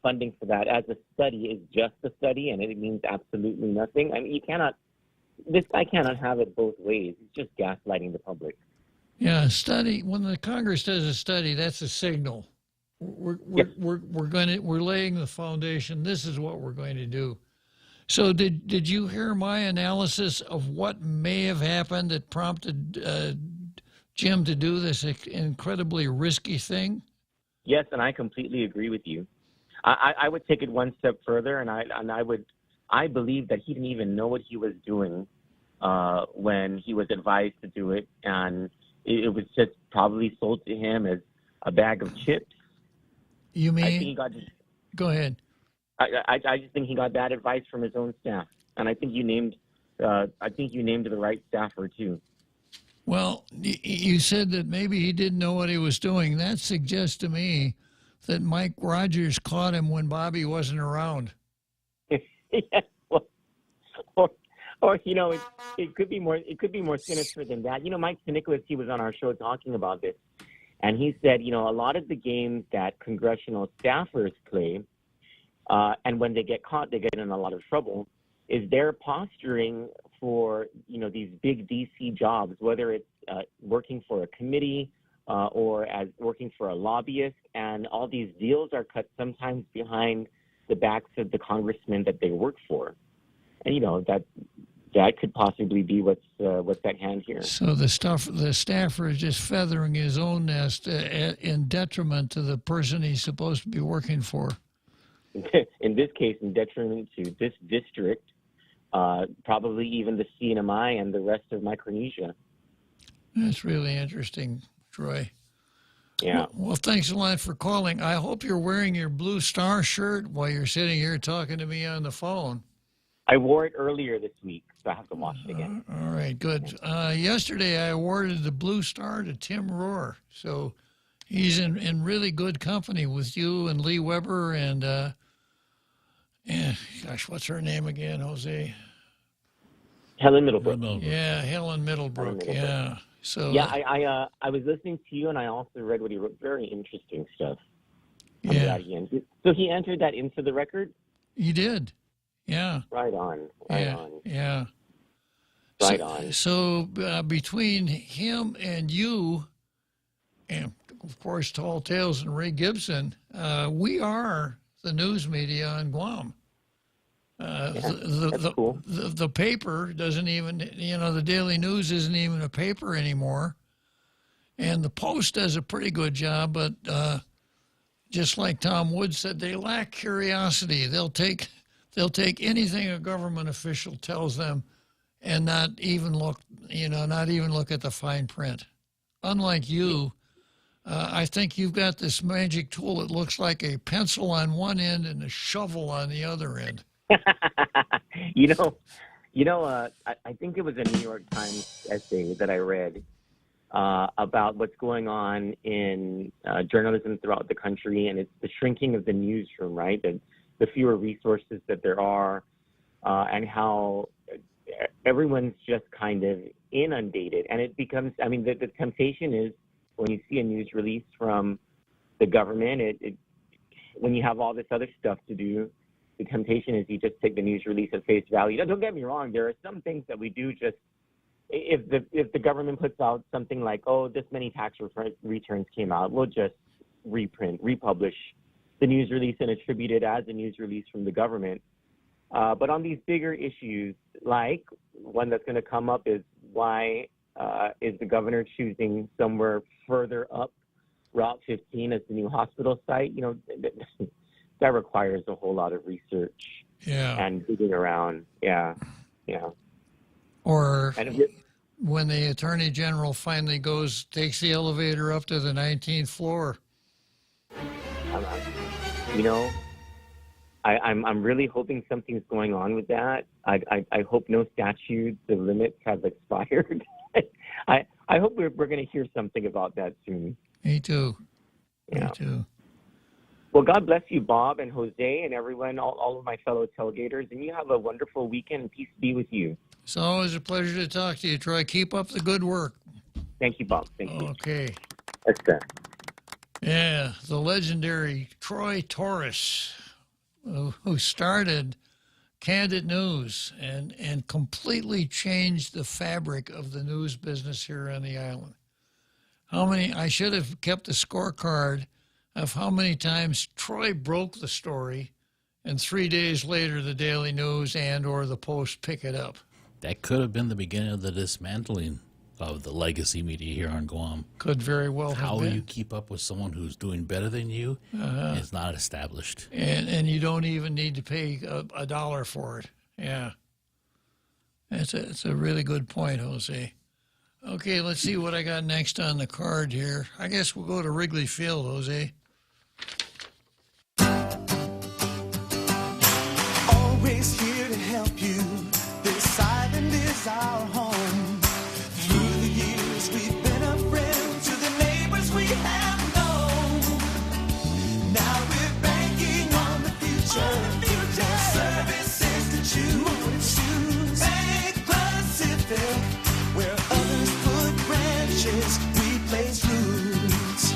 funding for that as a study is just a study and it means absolutely nothing? I mean, this guy cannot have it both ways. He's just gaslighting the public. Yeah, a study. When the Congress does a study, that's a signal. We're laying the foundation. This is what we're going to do. So did you hear my analysis of what may have happened that prompted Jim to do this incredibly risky thing? Yes, and I completely agree with you. I would take it one step further, and I believe that he didn't even know what he was doing when he was advised to do it, and it was just probably sold to him as a bag of chips. You mean? I think he got. Go ahead. I just think he got bad advice from his own staff, and I think you named the right staffer too. Well, you said that maybe he didn't know what he was doing. That suggests to me that Mike Rogers caught him when Bobby wasn't around. Yeah, well, or it could be more. It could be more sinister than that. Mike Nicholas, he was on our show talking about this, and he said, a lot of the games that congressional staffers play, and when they get caught, they get in a lot of trouble. Is they're posturing for these big DC jobs, whether it's working for a committee or as working for a lobbyist, and all these deals are cut sometimes behind the backs of the congressmen that they work for, and that could possibly be what's at hand here. So the staffer is just feathering his own nest in detriment to the person he's supposed to be working for. In this case, in detriment to this district, probably even the CNMI and the rest of Micronesia. That's really interesting, Troy. Yeah. Well, thanks a lot for calling. I hope you're wearing your Blue Star shirt while you're sitting here talking to me on the phone. I wore it earlier this week, so I have to wash it again. All right, good. Yesterday, I awarded the Blue Star to Tim Rohr, so he's in really good company with you and Lee Weber and gosh, what's her name again, Jose? Helen Middlebrook. Yeah, Helen Middlebrook. Yeah. So yeah, I was listening to you, and I also read what he wrote. Very interesting stuff. Yeah. So he entered that into the record? He did. Yeah. Right on. Right on. Yeah. Right on. So between him and you, and of course Tall Tales and Ray Gibson, we are the news media on Guam. That's cool. The paper doesn't even, the Daily News isn't even a paper anymore. And the Post does a pretty good job, but just like Tom Wood said, they lack curiosity. They'll take anything a government official tells them and not even look at the fine print. Unlike you, I think you've got this magic tool that looks like a pencil on one end and a shovel on the other end. I think it was a New York Times essay that I read about what's going on in journalism throughout the country, and it's the shrinking of the newsroom, right? The fewer resources that there are, and how everyone's just kind of inundated. And it becomes, the temptation is when you see a news release from the government, when you have all this other stuff to do, the temptation is you just take the news release at face value. Now, don't get me wrong. There are some things that we do just, if the government puts out something like, this many tax returns came out, we'll just republish the news release and attribute it as a news release from the government. But on these bigger issues, like one that's going to come up is why is the governor choosing somewhere further up Route 15 as the new hospital site? That requires a whole lot of research and digging around. Yeah. Or when the Attorney General finally takes the elevator up to the 19th floor. I'm really hoping something's going on with that. I hope no statutes of limits have expired. I hope we're going to hear something about that soon. Me too. Yeah. Me too. Well, God bless you, Bob and Jose and everyone, all of my fellow tailgaters, and you have a wonderful weekend, and peace be with you. It's always a pleasure to talk to you, Troy. Keep up the good work. Thank you, Bob. Thank you. Okay. That's that. Yeah, the legendary Troy Torres, who started Candid News and completely changed the fabric of the news business here on the island. I should have kept a scorecard of how many times Troy broke the story, and 3 days later the Daily News and or the Post pick it up. That could have been the beginning of the dismantling of the legacy media here on Guam. Could very well have How been. you keep up with someone who's doing better than you is not established. And you don't even need to pay a dollar for it. Yeah. It's a really good point, Jose. Okay, let's see what I got next on the card here. I guess we'll go to Wrigley Field, Jose. Always here to help you. This island is our home. Through the years, we've been a friend to the neighbors we have known. Now we're banking on the future. Services to choose. Bank Pacific, where others put branches, we place roots.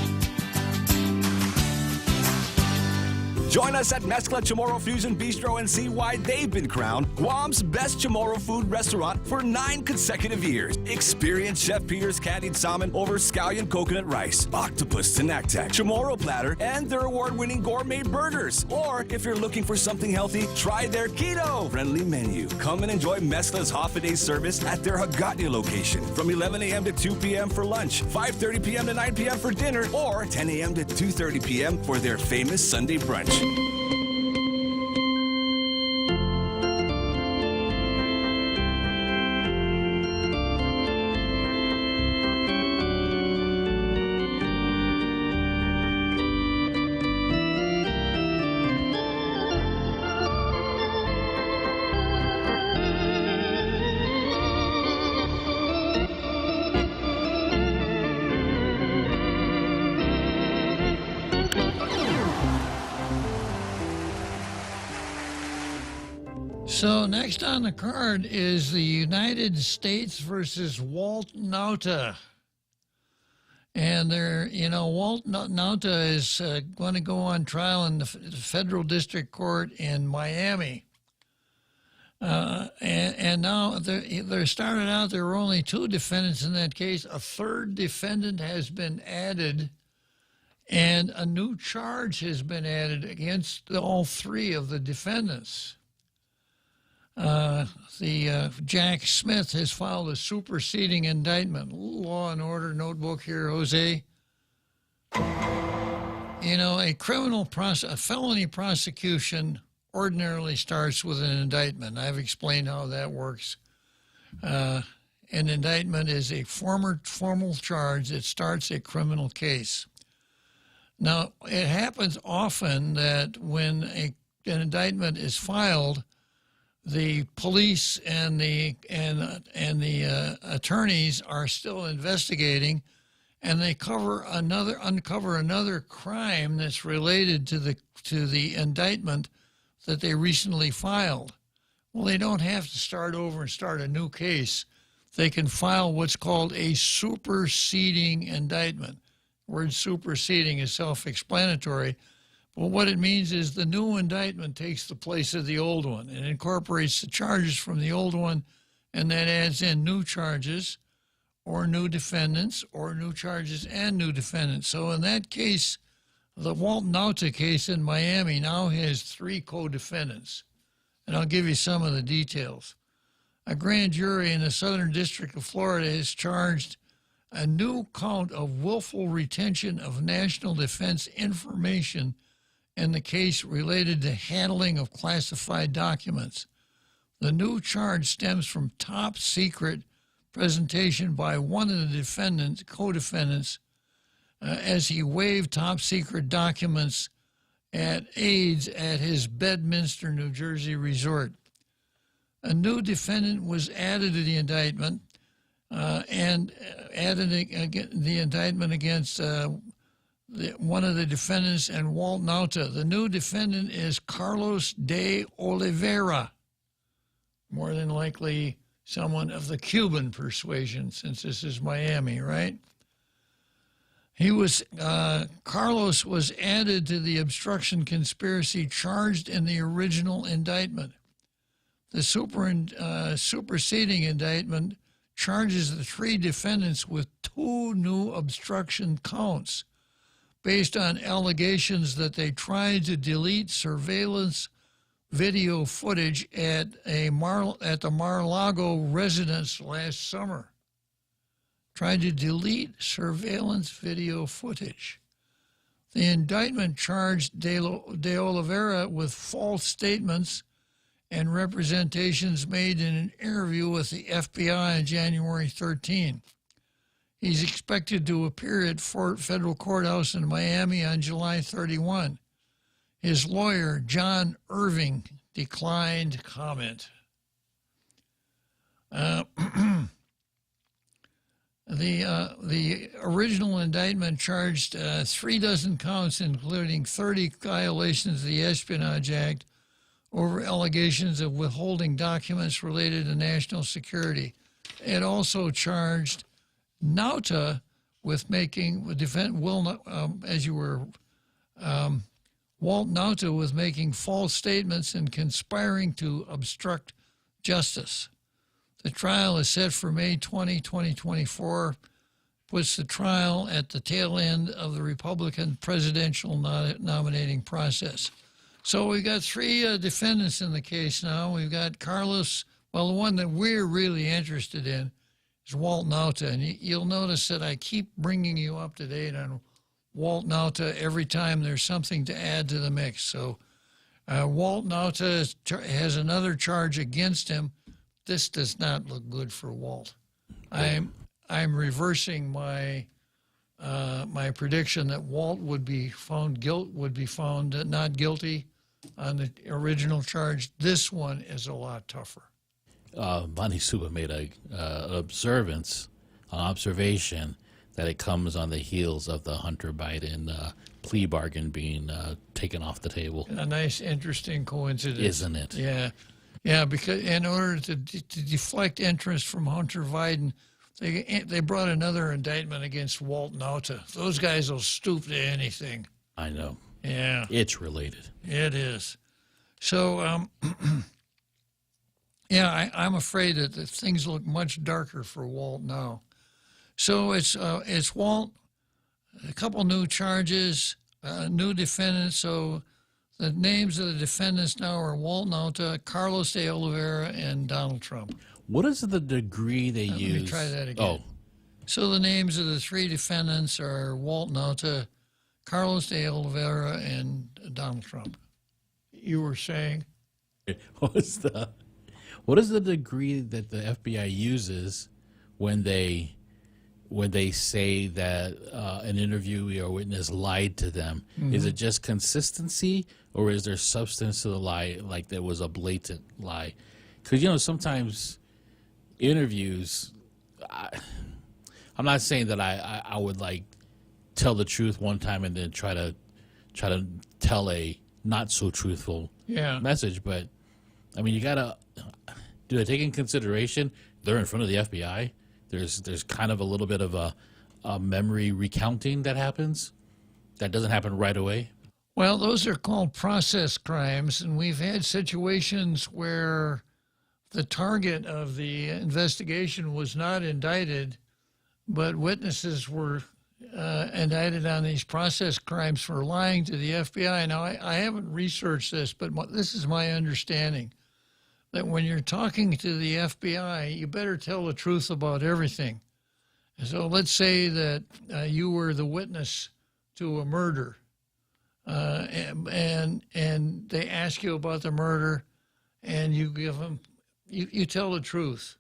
Join us at Mezcla Chamorro Fusion Bistro and see why they've been crowned Guam's best Chamorro food restaurant for 9 consecutive years. Experience Chef Peter's candied salmon over scallion coconut rice, octopus tinactac, Chamorro platter, and their award-winning gourmet burgers. Or if you're looking for something healthy, try their keto-friendly menu. Come and enjoy Mezcla's half-a-day service at their Hagåtña location from 11 a.m. to 2 p.m. for lunch, 5:30 p.m. to 9 p.m. for dinner, or 10 a.m. to 2:30 p.m. for their famous Sunday brunch. So next on the card is the United States versus Walt Nauta. And Walt Nauta is going to go on trial in the federal district court in Miami. And now there started out, there were only 2 defendants in that case. A third defendant has been added, and a new charge has been added against all 3 of the defendants. Jack Smith has filed a superseding indictment. Law and Order notebook here, Jose. A felony prosecution ordinarily starts with an indictment. I've explained how that works. An indictment is a formal charge that starts a criminal case. Now, it happens often that when an indictment is filed, the police and the attorneys are still investigating, and they uncover another crime that's related to the indictment that they recently filed. Well, they don't have to start over and start a new case. They can file what's called a superseding indictment. The word superseding is self-explanatory. Well, what it means is the new indictment takes the place of the old one. It incorporates the charges from the old one, and that adds in new charges or new defendants or new charges and new defendants. So in that case, the Walt Nauta case in Miami now has 3 co-defendants. And I'll give you some of the details. A grand jury in the Southern District of Florida has charged a new count of willful retention of national defense information in the case related to handling of classified documents. The new charge stems from top secret presentation by one of the co-defendants, as he waived top secret documents at aides at his Bedminster, New Jersey resort. A new defendant was added to the indictment, and added the indictment against one of the defendants and Walt Nauta. The new defendant is Carlos de Oliveira, more than likely someone of the Cuban persuasion, since this is Miami, right? Carlos was added to the obstruction conspiracy charged in the original indictment. The superseding indictment charges the 3 defendants with 2 new obstruction counts, based on allegations that they tried to delete surveillance video footage at the Mar-a-Lago residence last summer. tried to delete surveillance video footage. The indictment charged De Oliveira with false statements and representations made in an interview with the FBI on January 13. He's expected to appear at Fort Federal Courthouse in Miami on July 31. His lawyer, John Irving, declined comment. The original indictment charged 36 counts, including 30 violations of the Espionage Act, over allegations of withholding documents related to national security. It also charged Nauta with making Walt Nauta with making false statements and conspiring to obstruct justice. The trial is set for May 20, 2024, puts the trial at the tail end of the Republican presidential nominating process. So we've got three defendants in the case now. We've got Carlos. Well, the one that we're really interested in is Walt Nauta. And you'll notice that I keep bringing you up to date on Walt Nauta every time there's something to add to the mix. So Walt Nauta has another charge against him. This does not look good for Walt. I'm reversing my my prediction that Walt would be found not guilty on the original charge. This one is a lot tougher. Bonnie Suba made an observation that it comes on the heels of the Hunter Biden plea bargain being taken off the table. A nice, interesting coincidence, isn't it? Yeah. Yeah, because in order to deflect interest from Hunter Biden, they brought another indictment against Walt Nauta. Those guys will stoop to anything. I know. Yeah. It's related. It is. So, yeah, I'm afraid that things look much darker for Walt now. So it's Walt, a couple new charges, new defendants. So the names of the defendants now are Walt Nauta, Carlos de Oliveira, and Donald Trump. What is the degree they use? Let me try that again. Oh. So the names of the three defendants are Walt Nauta, Carlos de Oliveira, and Donald Trump. You were saying? What is the degree that the FBI uses when they say that an interviewee or witness lied to them? Mm-hmm. Is it just consistency, or is there substance to the lie, like there was a blatant lie? Because, sometimes interviews, I'm not saying that I would, like, tell the truth one time and then try to tell a not-so-truthful message. But, I mean, you got to, do they take in consideration they're in front of the FBI? There's kind of a little bit of a memory recounting that happens. That doesn't happen right away. Well, those are called process crimes, and we've had situations where the target of the investigation was not indicted, but witnesses were indicted on these process crimes for lying to the FBI. Now, I haven't researched this, but this is my understanding, that when you're talking to the FBI, you better tell the truth about everything. So let's say that you were the witness to a murder, and they ask you about the murder, and you give them, you tell the truth.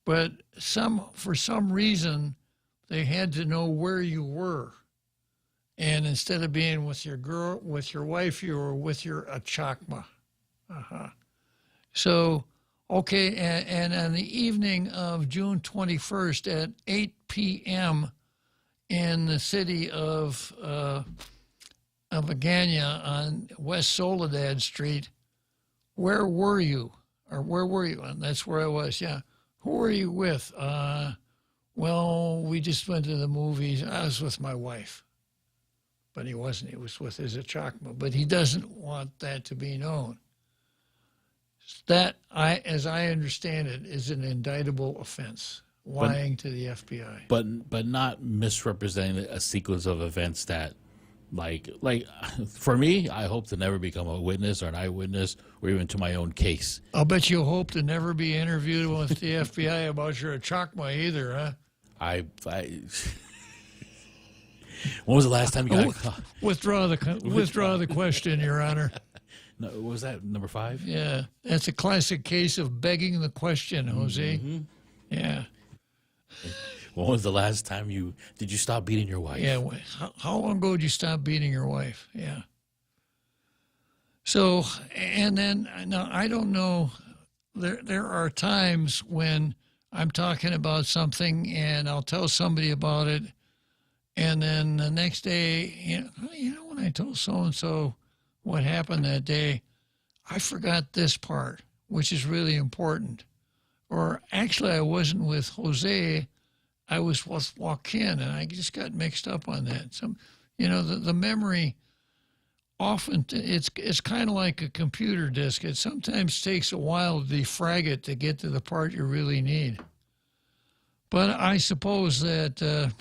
But for some reason, they had to know where you were. And instead of being with your wife, you were with your achakma. So, okay, and on the evening of June 21st at 8 p.m. in the city of Agana on West Soledad Street, where were you? Or where were you? And that's where I was, yeah. Who were you with? Well, we just went to the movies. I was with my wife. But he wasn't. He was with his achakma. But he doesn't want that to be known. That, as I understand it, is an indictable offense, lying to the FBI. But not misrepresenting a sequence of events that, like for me, I hope to never become a witness or an eyewitness or even to my own case. I'll bet you hope to never be interviewed with the FBI about your achakma either, huh? When was the last time you got caught? Withdraw the question, Your Honor. No, what was that, number 5? Yeah, that's a classic case of begging the question, Jose. Mm-hmm. Yeah. When was the last time did you stop beating your wife? Yeah. How long ago did you stop beating your wife? Yeah. So, and then, now, I don't know, there are times when I'm talking about something and I'll tell somebody about it, and then the next day, you know, when I told so-and-so what happened that day, I forgot this part, which is really important. Or actually, I wasn't with Jose, I was with Joaquin, and I just got mixed up on that. So, you know, the memory, often it's kind of like a computer disk. It sometimes takes a while to defrag it to get to the part you really need. But I suppose that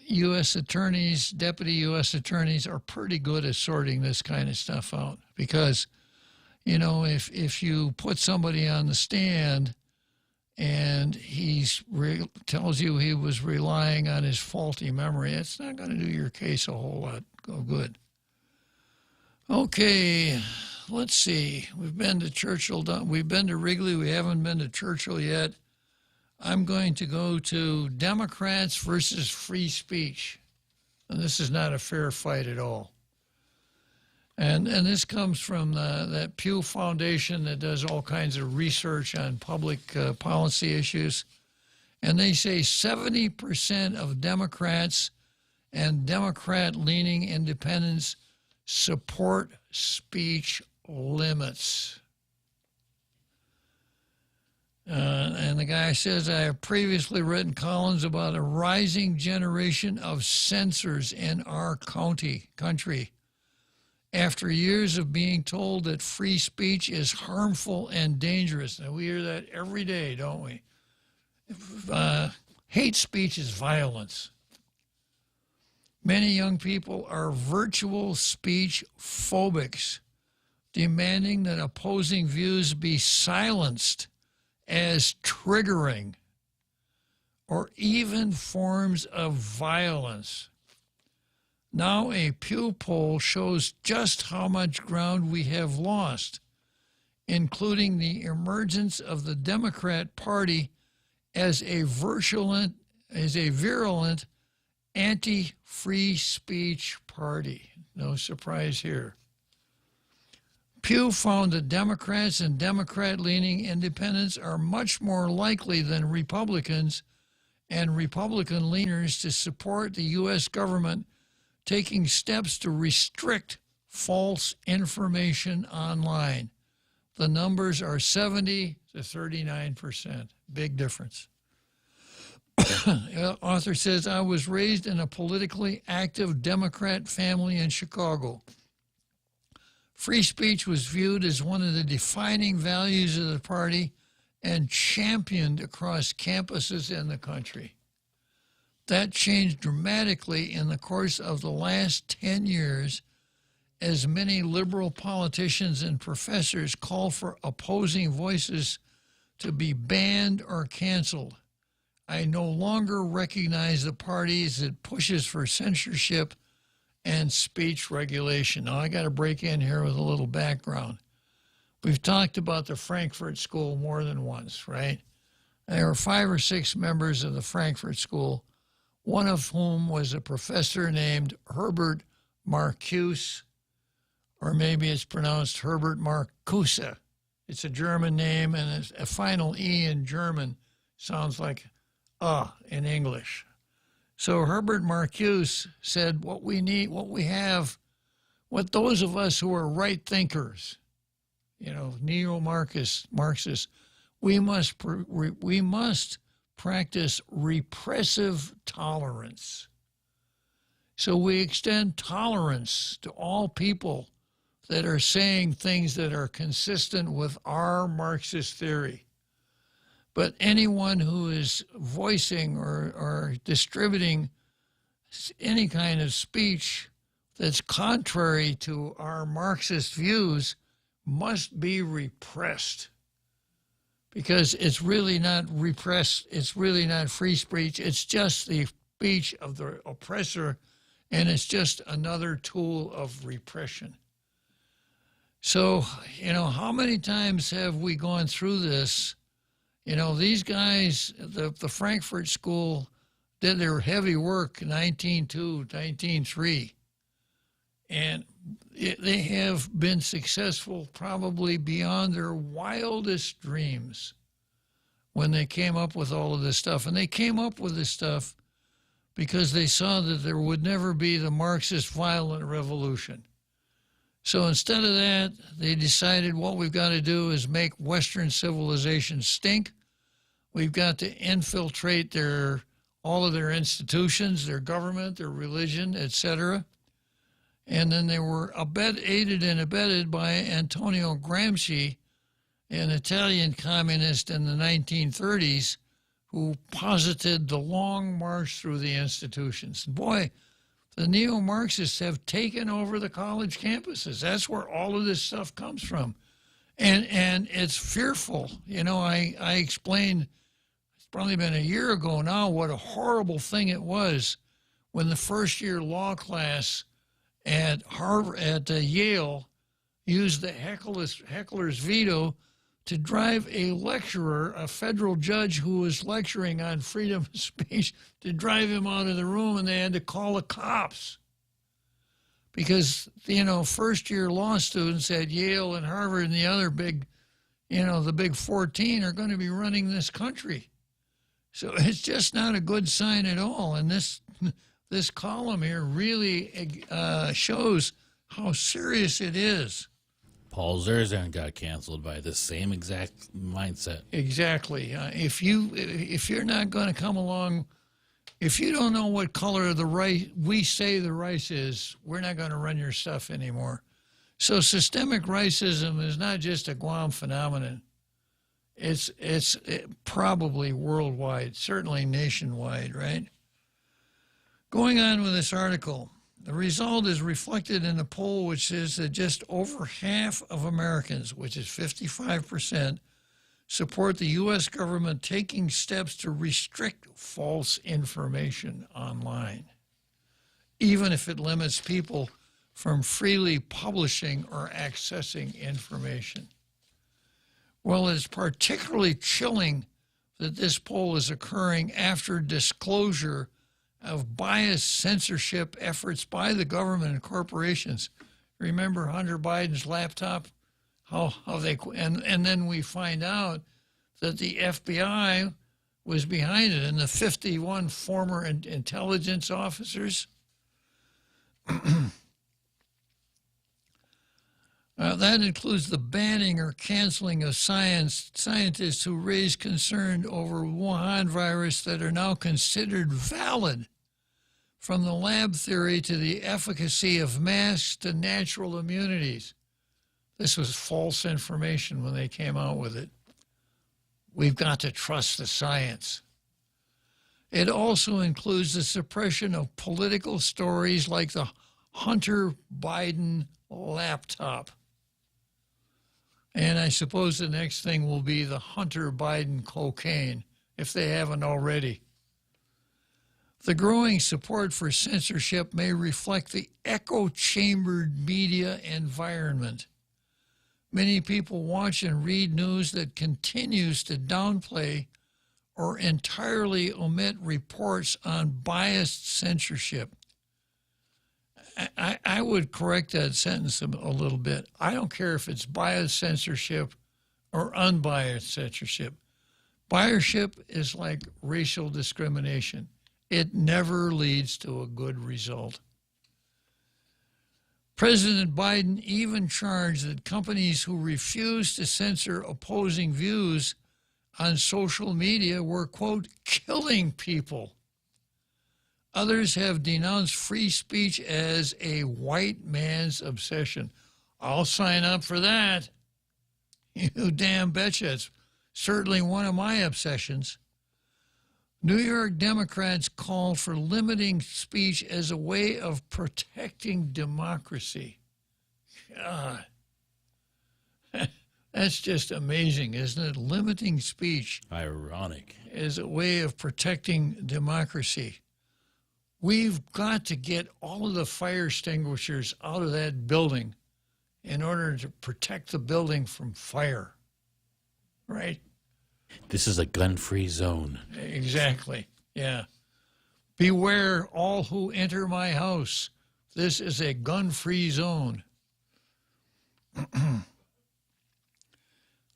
U.S. attorneys, deputy U.S. attorneys, are pretty good at sorting this kind of stuff out, because, you know, if you put somebody on the stand and he tells you he was relying on his faulty memory, it's not going to do your case a whole lot of good. Okay, let's see. We've been to Churchill. We've been to Wrigley. We haven't been to Churchill yet. I'm going to go to Democrats versus free speech. And this is not a fair fight at all. And this comes from that Pew Foundation that does all kinds of research on public policy issues. And they say 70% of Democrats and Democrat-leaning independents support speech limits. And the guy says, I have previously written columns about a rising generation of censors in our country. After years of being told that free speech is harmful and dangerous. Now, we hear that every day, don't we? Hate speech is violence. Many young people are virtual speech phobics, demanding that opposing views be silenced as triggering or even forms of violence. Now a Pew poll shows just how much ground we have lost, including the emergence of the Democrat Party as a virulent anti-free speech party. No surprise here. Pew found that Democrats and Democrat-leaning independents are much more likely than Republicans and Republican leaners to support the U.S. government taking steps to restrict false information online. The numbers are 70 to 39%. Big difference. Author says, I was raised in a politically active Democrat family in Chicago. Free speech was viewed as one of the defining values of the party and championed across campuses in the country. That changed dramatically in the course of the last 10 years as many liberal politicians and professors call for opposing voices to be banned or canceled. I no longer recognize the parties that pushes for censorship and speech regulation. Now, I got to break in here with a little background. We've talked about the Frankfurt School more than once, right? There were 5 or 6 members of the Frankfurt School, one of whom was a professor named Herbert Marcuse, or maybe it's pronounced Herbert Marcuse. It's a German name, and a final E in German sounds like in English. So Herbert Marcuse said, what those of us who are right thinkers, neo-Marxists, we must practice repressive tolerance. So we extend tolerance to all people that are saying things that are consistent with our Marxist theory. But anyone who is voicing or distributing any kind of speech that's contrary to our Marxist views must be repressed, because it's really not repressed. It's really not free speech. It's just the speech of the oppressor, and it's just another tool of repression. So, how many times have we gone through this? These guys, the Frankfurt School did their heavy work in 1902, 1903, and they have been successful probably beyond their wildest dreams when they came up with all of this stuff. And they came up with this stuff because they saw that there would never be the Marxist violent revolution. So instead of that, they decided what we've got to do is make Western civilization stink. We've got to infiltrate all of their institutions, their government, their religion, etc. And then they were aided and abetted by Antonio Gramsci, an Italian communist in the 1930s, who posited the long march through the institutions. Boy, the neo-Marxists have taken over the college campuses. That's where all of this stuff comes from. And it's fearful. I explained, it's probably been a year ago now, what a horrible thing it was when the first-year law class at Yale used the heckler's veto to drive a lecturer, a federal judge who was lecturing on freedom of speech, to drive him out of the room, and they had to call the cops. Because, first-year law students at Yale and Harvard and the other big, the big 14 are going to be running this country. So it's just not a good sign at all. And this column here really shows how serious it is. Paul Zerzan got canceled by this same exact mindset. Exactly. If you're not going to come along, if you don't know what color the rice we say the rice is, we're not going to run your stuff anymore. So systemic racism is not just a Guam phenomenon. It's probably worldwide, certainly nationwide, right? Going on with this article, the result is reflected in a poll which says that just over half of Americans, which is 55%, support the U.S. government taking steps to restrict false information online, even if it limits people from freely publishing or accessing information. Well, it's particularly chilling that this poll is occurring after disclosure of biased censorship efforts by the government and corporations. Remember Hunter Biden's laptop? How they and then we find out that the FBI was behind it, and the 51 former intelligence officers. That includes the banning or canceling of scientists who raised concern over Wuhan virus that are now considered valid, from the lab theory to the efficacy of masks to natural immunities. This was false information when they came out with it. We've got to trust the science. It also includes the suppression of political stories like the Hunter Biden laptop. And I suppose the next thing will be the Hunter Biden cocaine, if they haven't already. The growing support for censorship may reflect the echo-chambered media environment. Many people watch and read news that continues to downplay or entirely omit reports on biased censorship. I would correct that sentence a little bit. I don't care if it's biased censorship or unbiased censorship. Biasship is like racial discrimination. It never leads to a good result. President Biden even charged that companies who refuse to censor opposing views on social media were, quote, killing people. Others have denounced free speech as a white man's obsession. I'll sign up for that. You damn betcha. It's certainly one of my obsessions. New York Democrats called for limiting speech as a way of protecting democracy. God. That's just amazing, isn't it? Limiting speech Ironic. is a way of protecting democracy. We've got to get all of the fire extinguishers out of that building in order to protect the building from fire. Right? This is a gun-free zone. Exactly. Yeah. Beware all who enter my house. This is a gun-free zone.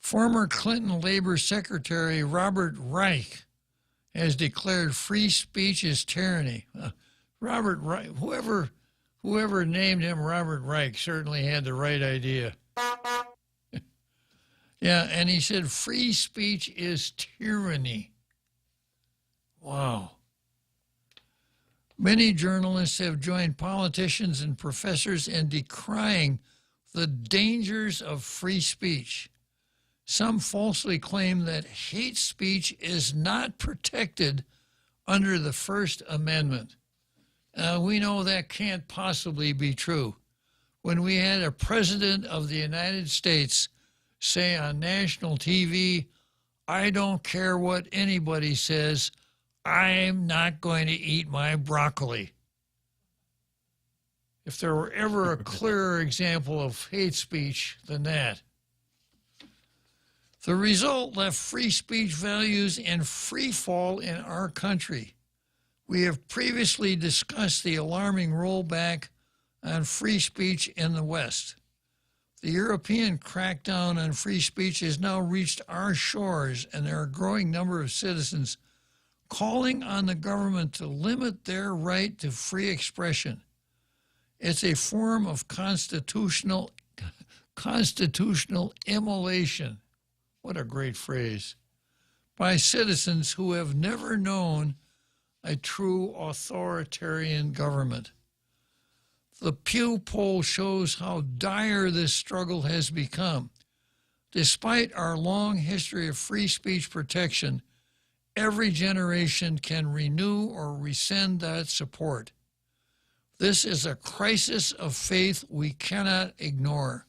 Former Clinton Labor Secretary Robert Reich has declared free speech is tyranny. Robert Reich, whoever named him Robert Reich certainly had the right idea. Yeah, and he said free speech is tyranny. Wow. Many journalists have joined politicians and professors in decrying the dangers of free speech. Some falsely claim that hate speech is not protected under the First Amendment. We know that can't possibly be true. When we had a president of the United States say on national TV, I don't care what anybody says, I'm not going to eat my broccoli. If there were ever a clearer example of hate speech than that. The result left free speech values in free fall in our country. We have previously discussed the alarming rollback on free speech in the West. The European crackdown on free speech has now reached our shores, and there are a growing number of citizens calling on the government to limit their right to free expression. It's a form of constitutional immolation. What a great phrase. By citizens who have never known a true authoritarian government. The Pew poll shows how dire this struggle has become. Despite our long history of free speech protection, every generation can renew or rescind that support. This is a crisis of faith we cannot ignore.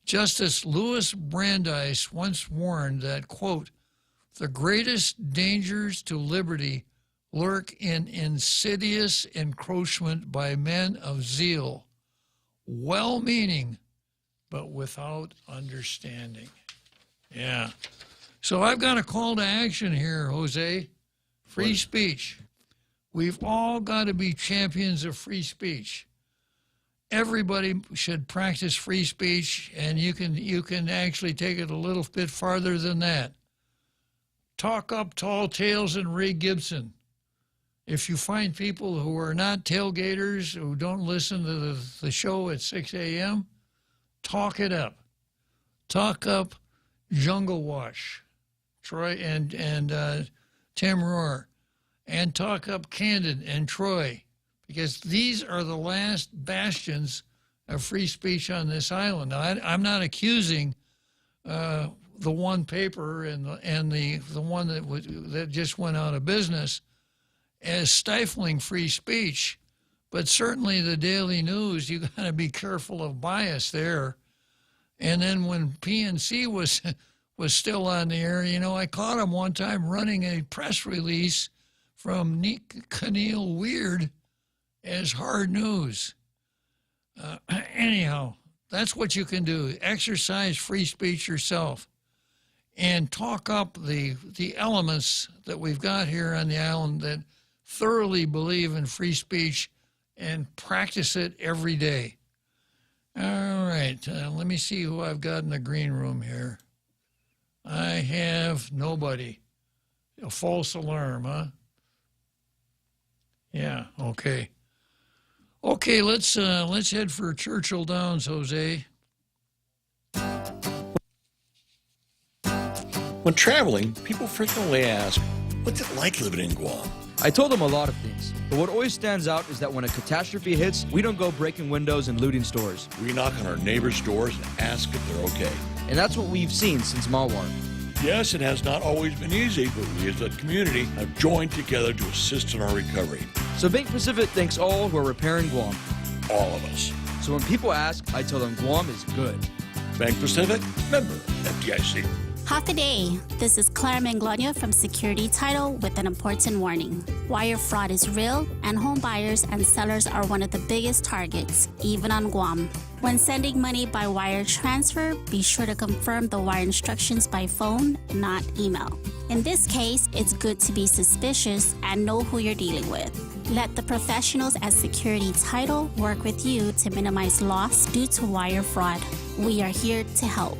Justice Louis Brandeis once warned that, quote, the greatest dangers to liberty lurk in insidious encroachment by men of zeal, well-meaning, but without understanding. Yeah. So I've got a call to action here, Jose. Free speech. We've all got to be champions of free speech. Everybody should practice free speech, and you can actually take it a little bit farther than that. Talk up Tall Tales and Ray Gibson. If you find people who are not tailgaters, who don't listen to the show at 6 a.m., talk it up. Talk up Jungle Wash, Troy and Tim Rohr, and talk up Candid and Troy, because these are the last bastions of free speech on this island. Now, I'm not accusing the one paper and the one that just went out of business as stifling free speech, but certainly the Daily News, you got to be careful of bias there. And then when PNC was still on the air, I caught him one time running a press release from Nick Keneal Weird as hard news. Anyhow, that's what you can do. Exercise free speech yourself and talk up the elements that we've got here on the island that thoroughly believe in free speech and practice it every day. All right, let me see who I've got in the green room here. I have nobody. A false alarm, huh? Yeah, okay. Okay, let's head for Churchill Downs, Jose. When traveling, people frequently ask, what's it like living in Guam? I told them a lot of things, but what always stands out is that when a catastrophe hits, we don't go breaking windows and looting stores. We knock on our neighbors' doors and ask if they're okay. And that's what we've seen since Mawar. Yes, it has not always been easy, but we as a community have joined together to assist in our recovery. So Bank Pacific thanks all who are repairing Guam. All of us. So when people ask, I tell them Guam is good. Bank Pacific, member FDIC. Half a day. This is Claire Manglona from Security Title with an important warning. Wire fraud is real, and home buyers and sellers are one of the biggest targets, even on Guam. When sending money by wire transfer, be sure to confirm the wire instructions by phone, not email. In this case, it's good to be suspicious and know who you're dealing with. Let the professionals at Security Title work with you to minimize loss due to wire fraud. We are here to help.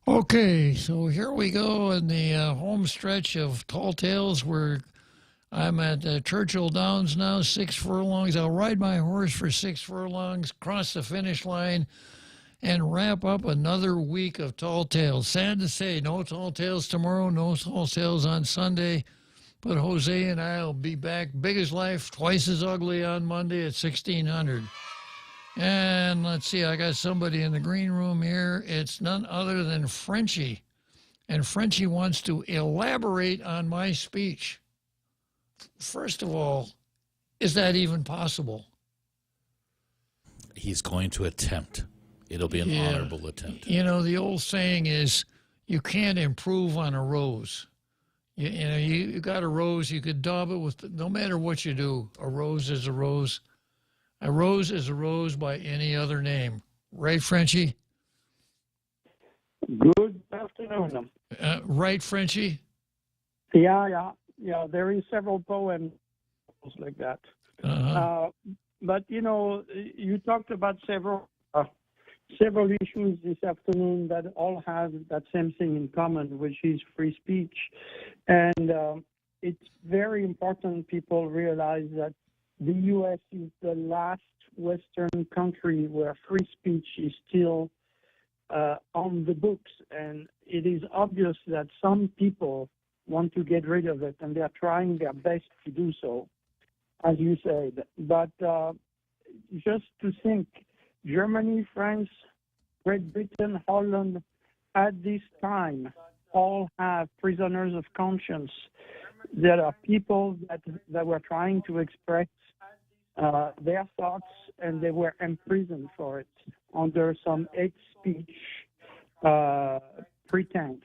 Okay, so here we go in the home stretch of Tall Tales where I'm at Churchill Downs now, 6 furlongs. I'll ride my horse for 6 furlongs, cross the finish line, and wrap up another week of Tall Tales. Sad to say, no Tall Tales tomorrow, no Tall Tales on Sunday, but Jose and I will be back big as life, twice as ugly on Monday at 1600. And let's see, I got somebody in the green room here. It's none other than Frenchie. And Frenchie wants to elaborate on my speech. First of all, is that even possible? He's going to attempt. It'll be an honorable attempt. You know, the old saying is you can't improve on a rose. You know, you got a rose, you could daub it with, no matter what you do, a rose is a rose. A rose is a rose by any other name. Right, Frenchie? Good afternoon. Right, Frenchie? Yeah. There is several poems like that. But you know, you talked about several issues this afternoon that all have that same thing in common, which is free speech, and it's very important people realize that the U.S. is the last Western country where free speech is still on the books, and it is obvious that some people want to get rid of it, and they are trying their best to do so, as you said. But just to think, Germany, France, Great Britain, Holland, at this time, all have prisoners of conscience. There are people that were trying to express their thoughts, and they were imprisoned for it under some hate speech pretense.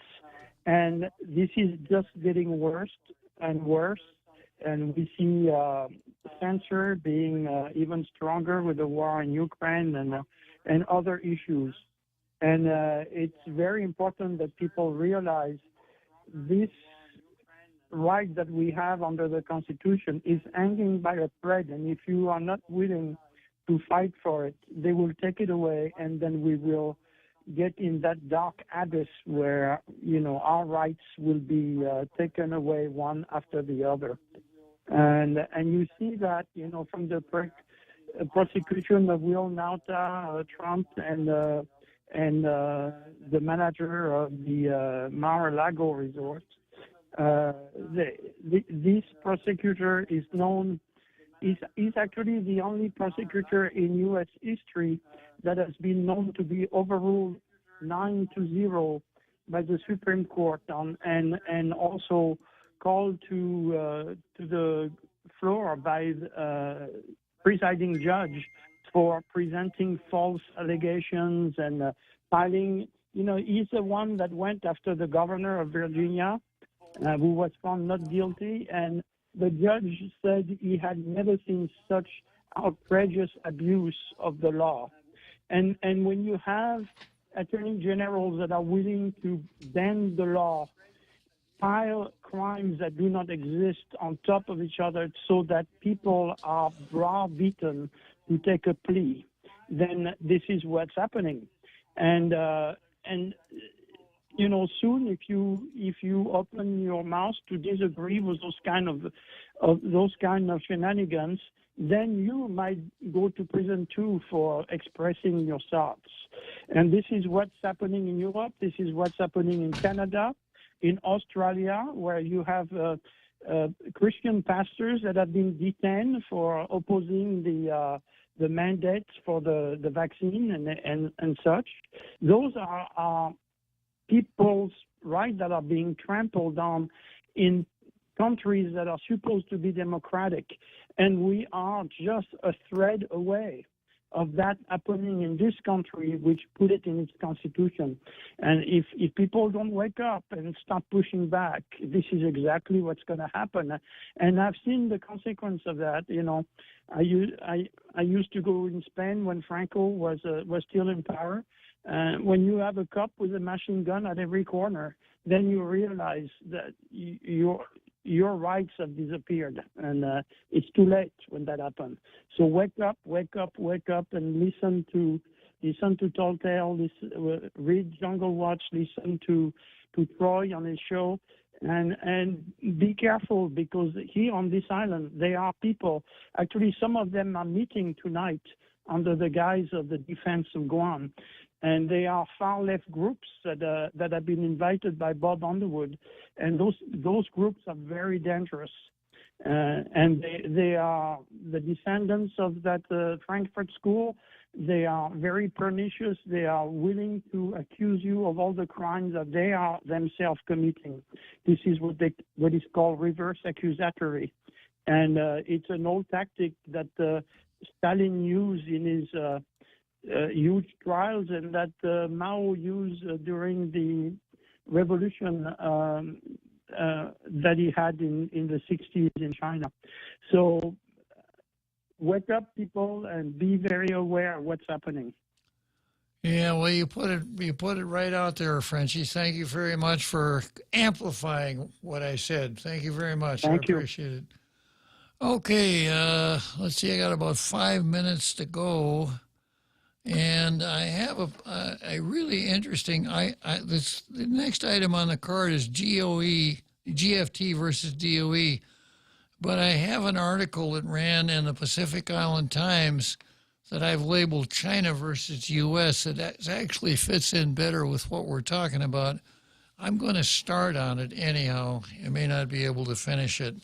And this is just getting worse and worse, and we see censure being even stronger with the war in Ukraine and other issues. And it's very important that people realize this right that we have under the Constitution is hanging by a thread, and if you are not willing to fight for it, they will take it away, and then we will get in that dark abyss where, you know, our rights will be taken away one after the other. And you see that, you know, from the prosecution of Will Nauta, Trump, and the manager of the Mar-a-Lago resort. This prosecutor is known, is actually the only prosecutor in U.S. history that has been known to be overruled 9-0 by the Supreme Court and also called to the floor by the presiding judge for presenting false allegations and filing. You know, he's the one that went after the governor of Virginia, who was found not guilty, and the judge said he had never seen such outrageous abuse of the law. And when you have attorney generals that are willing to bend the law, pile crimes that do not exist on top of each other so that people are browbeaten to take a plea, then this is what's happening. And you know, soon if you open your mouth to disagree with those kind of shenanigans, then you might go to prison too for expressing your thoughts. And this is what's happening in Europe. This is what's happening in Canada, in Australia, where you have Christian pastors that have been detained for opposing the mandates for the vaccine and such. Those are people's rights that are being trampled on in countries that are supposed to be democratic. And we are just a thread away of that happening in this country, which put it in its constitution. And if people don't wake up and start pushing back, this is exactly what's going to happen. And I've seen the consequence of that. You know, I used to go in Spain when Franco was still in power. When you have a cop with a machine gun at every corner, then you realize that your rights have disappeared, and it's too late when that happens. So wake up, and listen to Tall Tale, read Jungle Watch, listen to Troy on his show, and be careful, because here on this island there are people. Actually, some of them are meeting tonight under the guise of the defense of Guam. And they are far left groups that have been invited by Bob Underwood, and those groups are very dangerous. And they are the descendants of that Frankfurt School. They are very pernicious. They are willing to accuse you of all the crimes that they are themselves committing. This is what is called reverse accusatory, and it's an old tactic that Stalin used in his huge trials, and that Mao used during the revolution that he had in the 60s in China. So wake up, people, and be very aware of what's happening. Yeah, well, you put it right out there, Frenchie. Thank you very much for amplifying what I said. Thank you very much. Thank you. I appreciate it. Okay, let's see. I got about 5 minutes to go. And I have a really interesting. The next item on the card is GFT versus DOE, but I have an article that ran in the Pacific Island Times that I've labeled China versus U.S. that actually fits in better with what we're talking about. I'm going to start on it anyhow. I may not be able to finish it.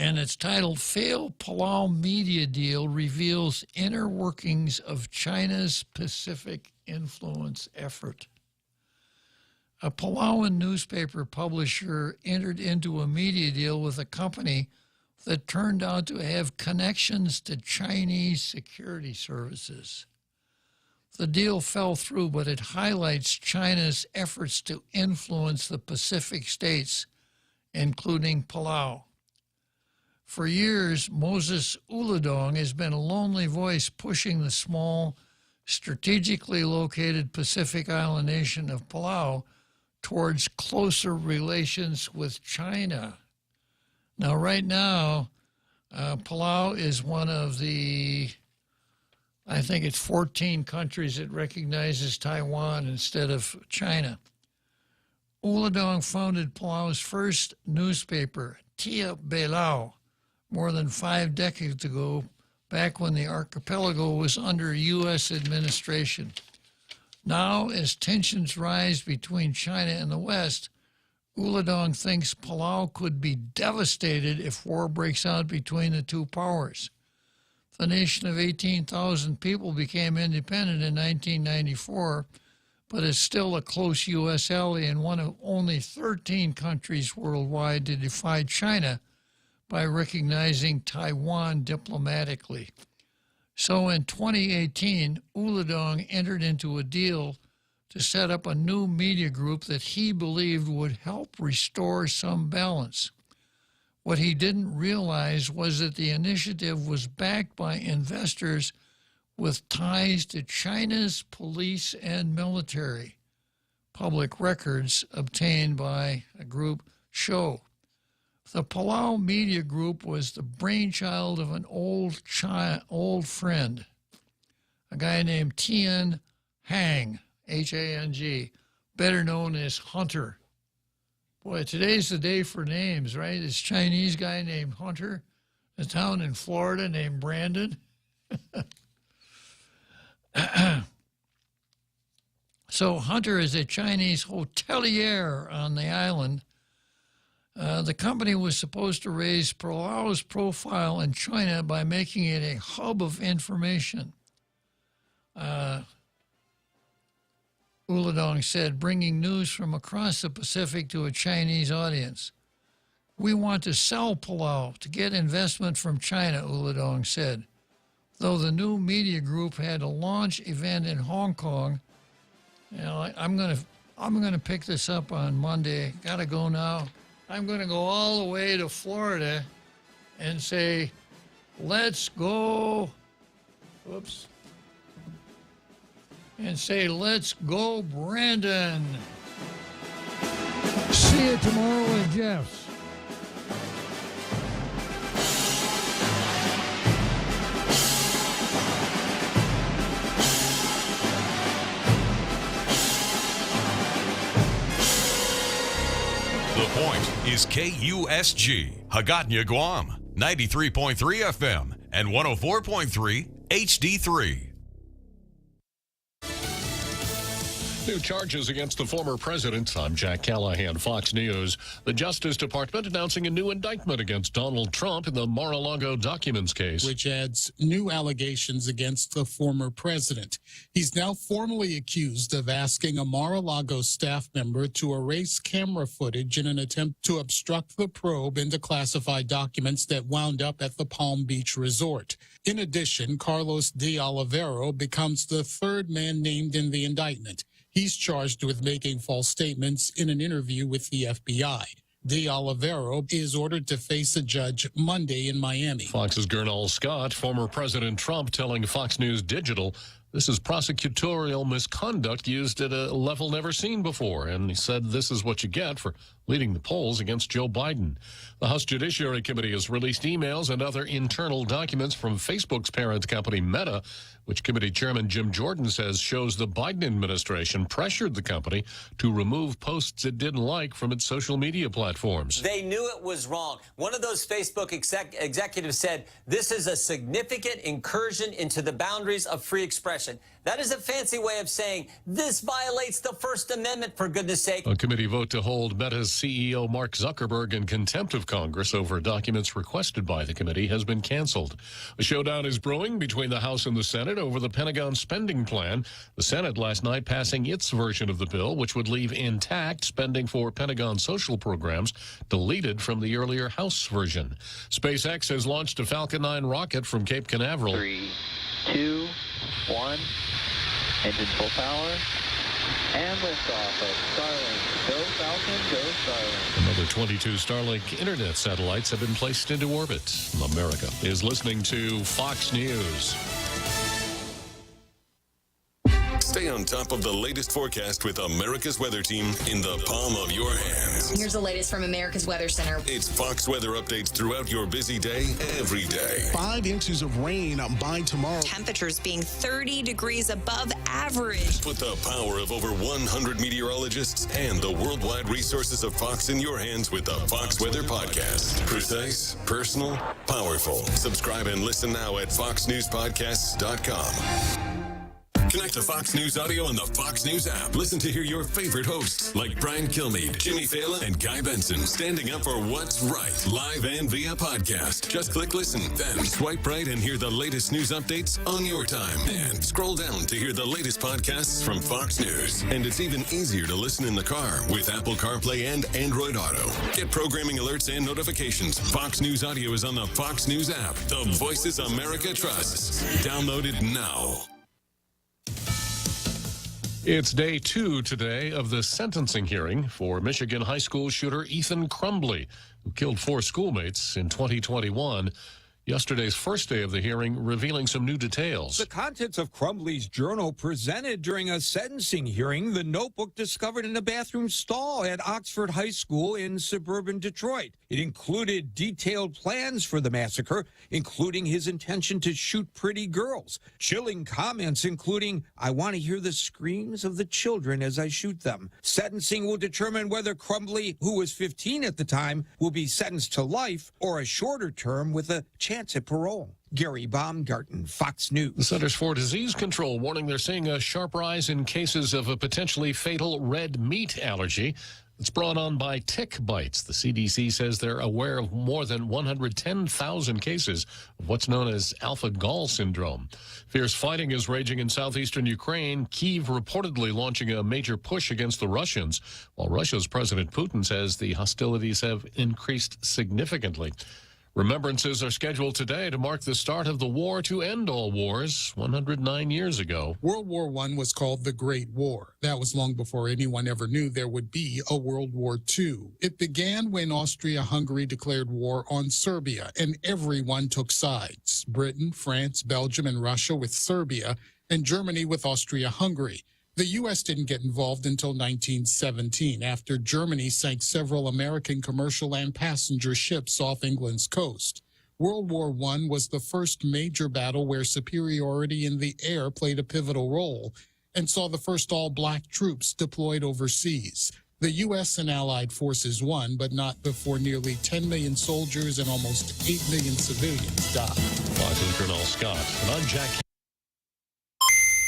And it's titled, Failed Palau Media Deal Reveals Inner Workings of China's Pacific Influence Effort. A Palauan newspaper publisher entered into a media deal with a company that turned out to have connections to Chinese security services. The deal fell through, but it highlights China's efforts to influence the Pacific states, including Palau. For years, Moses Uladong has been a lonely voice pushing the small, strategically located Pacific island nation of Palau towards closer relations with China. Now, right now, Palau is one of the, I think it's 14 countries that recognizes Taiwan instead of China. Uladong founded Palau's first newspaper, Tia Belau, more than 5 decades ago, back when the archipelago was under U.S. administration. Now, as tensions rise between China and the West, Uladong thinks Palau could be devastated if war breaks out between the two powers. The nation of 18,000 people became independent in 1994, but is still a close U.S. ally and one of only 13 countries worldwide to defy China by recognizing Taiwan diplomatically. So in 2018, Uladong entered into a deal to set up a new media group that he believed would help restore some balance. What he didn't realize was that the initiative was backed by investors with ties to China's police and military. Public records obtained by a group show. The Palau Media Group was the brainchild of an old friend, a guy named Tian Hang, H-A-N-G, better known as Hunter. Boy, today's the day for names, right? This Chinese guy named Hunter, a town in Florida named Brandon. So Hunter is a Chinese hotelier on the island. The company was supposed to raise Palau's profile in China by making it a hub of information. Uladong said, bringing news from across the Pacific to a Chinese audience. We want to sell Palau to get investment from China, Uladong said. Though the new media group had a launch event in Hong Kong, you know, I'm gonna pick this up on Monday. Gotta go now. I'm gonna go all the way to Florida and say, let's go. Whoops. And say, let's go, Brandon. See you tomorrow at Jeff's. The Point is KUSG, Hagåtña, Guam, 93.3 FM and 104.3 HD3. New charges against the former president. I'm Jack Callahan, Fox News. The Justice Department announcing a new indictment against Donald Trump in the Mar-a-Lago documents case, which adds new allegations against the former president. He's now formally accused of asking a Mar-a-Lago staff member to erase camera footage in an attempt to obstruct the probe into classified documents that wound up at the Palm Beach resort. In addition, Carlos de Olivero becomes the third man named in the indictment. He's charged with making false statements in an interview with the FBI. De Olivero is ordered to face a judge Monday in Miami. Fox's Gernal Scott, former President Trump, telling Fox News Digital, this is prosecutorial misconduct used at a level never seen before. And he said this is what you get for leading the polls against Joe Biden. The House Judiciary Committee has released emails and other internal documents from Facebook's parent company Meta, which committee chairman Jim Jordan says shows the Biden administration pressured the company to remove posts it didn't like from its social media platforms. They knew it was wrong. One of those Facebook executives said, this is a significant incursion into the boundaries of free expression. That is a fancy way of saying this violates the First Amendment, for goodness sake. A committee vote to hold Meta's CEO Mark Zuckerberg in contempt of Congress over documents requested by the committee has been canceled. A showdown is brewing between the House and the Senate over the Pentagon spending plan. The Senate last night passing its version of the bill, which would leave intact spending for Pentagon social programs, deleted from the earlier House version. SpaceX has launched a Falcon 9 rocket from Cape Canaveral. 3, 2, 1, engine full power, and liftoff of Starlink. Go Falcon, go Starlink. Another 22 Starlink internet satellites have been placed into orbit. America is listening to Fox News. Stay on top of the latest forecast with America's Weather Team in the palm of your hands. Here's the latest from America's Weather Center. It's Fox weather updates throughout your busy day, every day. 5 inches of rain by tomorrow. Temperatures being 30 degrees above average. Put the power of over 100 meteorologists and the worldwide resources of Fox in your hands with the Fox Weather Podcast. Precise, personal, powerful. Subscribe and listen now at foxnewspodcasts.com. Connect to Fox News Audio on the Fox News app. Listen to hear your favorite hosts like Brian Kilmeade, Jimmy Fallon, and Guy Benson standing up for what's right, live and via podcast. Just click listen, then swipe right and hear the latest news updates on your time. And scroll down to hear the latest podcasts from Fox News. And it's even easier to listen in the car with Apple CarPlay and Android Auto. Get programming alerts and notifications. Fox News Audio is on the Fox News app. The voices America trusts. Download it now. It's day 2 today of the sentencing hearing for Michigan high school shooter Ethan Crumbley, who killed 4 schoolmates in 2021. Yesterday's first day of the hearing revealing some new details. The contents of Crumbly's journal presented during a sentencing hearing, the notebook discovered in a bathroom stall at Oxford High School in suburban Detroit. It included detailed plans for the massacre, including his intention to shoot pretty girls. Chilling comments including, "I want to hear the screams of the children as I shoot them." Sentencing will determine whether Crumbly, who was 15 at the time, will be sentenced to life or a shorter term with a chance at parole. Gary Baumgarten, Fox News. The Centers for Disease Control warning they're seeing a sharp rise in cases of a potentially fatal red meat allergy. It's brought on by tick bites. The CDC says they're aware of more than 110,000 cases of what's known as alpha-gal syndrome. Fierce fighting is raging in southeastern Ukraine, Kyiv reportedly launching a major push against the Russians, while Russia's President Putin says the hostilities have increased significantly. Remembrances are scheduled today to mark the start of the war to end all wars 109 years ago. World War I was called the Great War. That was long before anyone ever knew there would be a World War II. It began when Austria-Hungary declared war on Serbia, and everyone took sides. Britain, France, Belgium, and Russia with Serbia, and Germany with Austria-Hungary. The U.S. didn't get involved until 1917, after Germany sank several American commercial and passenger ships off England's coast. World War I was the first major battle where superiority in the air played a pivotal role and saw the first all-black troops deployed overseas. The U.S. and Allied forces won, but not before nearly 10 million soldiers and almost 8 million civilians died. Fox and Colonel Scott. And I'm Jack.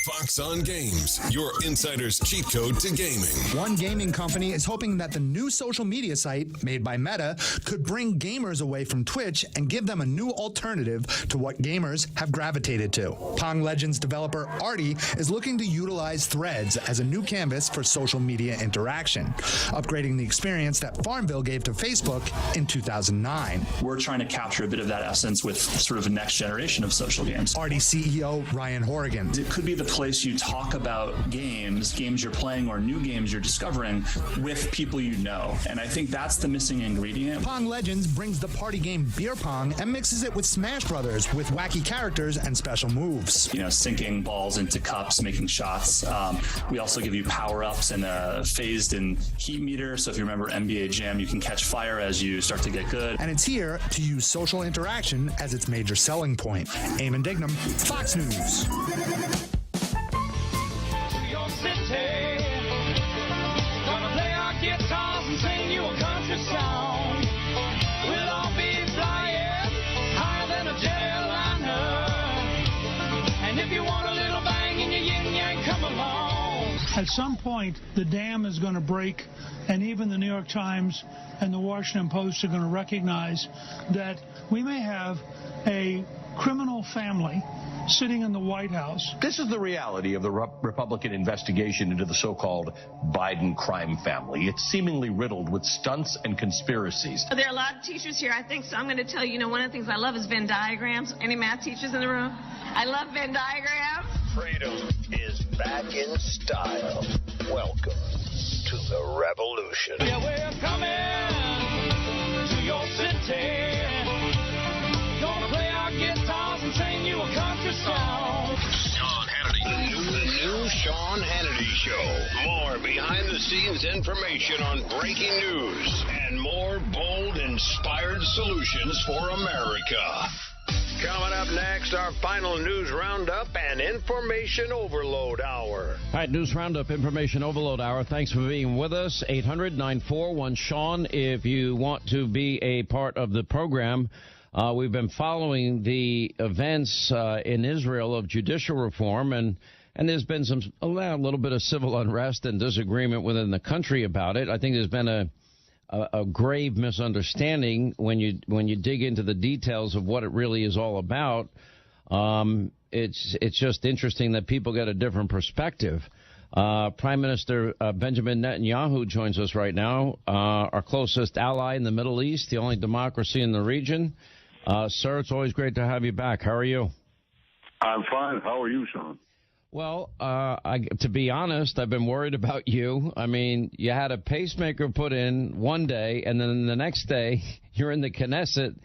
Fox on Games, your insider's cheat code to gaming. One gaming company is hoping that the new social media site made by Meta could bring gamers away from Twitch and give them a new alternative to what gamers have gravitated to. Pong Legends developer Artie is looking to utilize Threads as a new canvas for social media interaction, upgrading the experience that Farmville gave to Facebook in 2009. We're trying to capture a bit of that essence with sort of a next generation of social games. Artie CEO Ryan Horrigan. It could be the place you talk about games you're playing or new games you're discovering with people you know. And I think that's the missing ingredient. Pong Legends brings the party game Beer Pong and mixes it with Smash Brothers with wacky characters and special moves. You know, sinking balls into cups, making shots. We also give you power-ups and a phased and heat meter. So if you remember NBA Jam, you can catch fire as you start to get good. And it's here to use social interaction as its major selling point. Eamon Dignam, Fox News. Gonna play our guitars and sing you a country song. We'll all be flying higher than a jetliner. And if you want a little bang in your yin yang, come along. At some point, the dam is going to break, and even the New York Times and the Washington Post are going to recognize that we may have a criminal family sitting in the White House. This is the reality of the Republican investigation into the so-called Biden crime family. It's seemingly riddled with stunts and conspiracies. There are a lot of teachers here, I think, so I'm going to tell you, one of the things I love is Venn diagrams. Any math teachers in the room? I love Venn diagrams. Freedom is back in style. Welcome to the revolution. Yeah, we're coming to your city. Gonna play our guitars and sing you a country song. Sean Hannity. The new Sean Hannity Show. More behind-the-scenes information on breaking news and more bold, inspired solutions for America. Coming up next, our final news roundup and information overload hour. All right, News Roundup, Information Overload Hour. Thanks for being with us. 800-941-SEAN if you want to be a part of the program. We've been following the events in Israel of judicial reform, and there's been a little bit of civil unrest and disagreement within the country about it. I think there's been a grave misunderstanding when you dig into the details of what it really is all about. It's just interesting that people get a different perspective. Prime Minister Benjamin Netanyahu joins us right now, our closest ally in the Middle East, the only democracy in the region. Sir, it's always great to have you back. How are you? I'm fine. How are you, Sean? Well, to be honest, I've been worried about you. I mean, you had a pacemaker put in one day, and then the next day you're in the Knesset,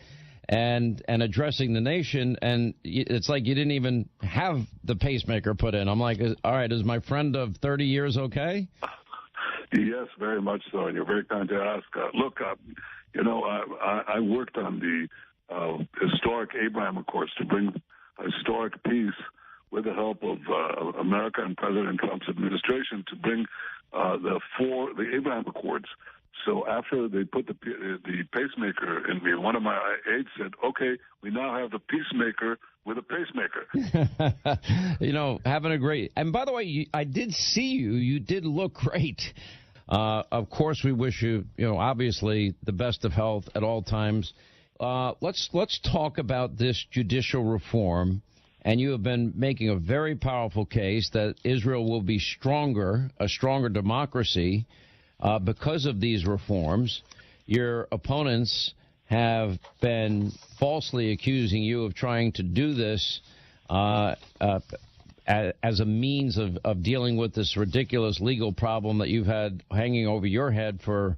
and addressing the nation, and it's like you didn't even have the pacemaker put in. I'm like, all right, is my friend of 30 years okay? Yes, very much so, and you're very kind to ask. Look, I worked on the historic Abraham Accords to bring historic peace with the help of America and President Trump's administration to bring the Abraham Accords. So after they put the pacemaker in me, one of my aides said, okay, we now have the peacemaker with a pacemaker. Having a great... And by the way, I did see you. You did look great. Of course, we wish you, obviously, the best of health at all times. Let's talk about this judicial reform. And you have been making a very powerful case that Israel will be a stronger democracy because of these reforms. Your opponents have been falsely accusing you of trying to do this as a means of dealing with this ridiculous legal problem that you've had hanging over your head for,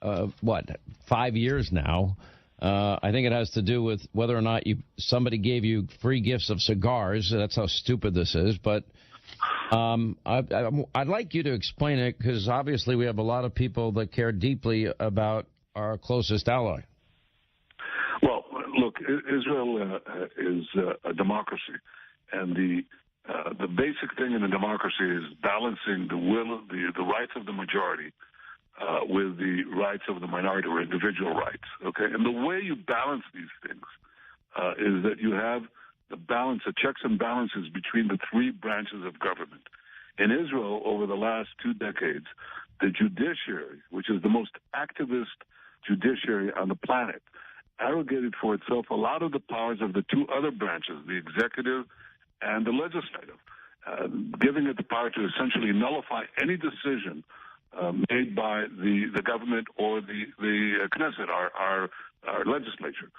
5 years now. I think it has to do with whether or not somebody gave you free gifts of cigars. That's how stupid this is. But I'd like you to explain it, because obviously we have a lot of people that care deeply about our closest ally. Well, look, Israel is a democracy, and the basic thing in a democracy is balancing the rights of the majority with the rights of the minority, or individual rights. Okay, and the way you balance these things is that you have the checks and balances between the three branches of government. In Israel, over the last 2 decades, the judiciary, which is the most activist judiciary on the planet, arrogated for itself a lot of the powers of the two other branches, the executive and the legislative, giving it the power to essentially nullify any decision made by the government or the Knesset, our legislature.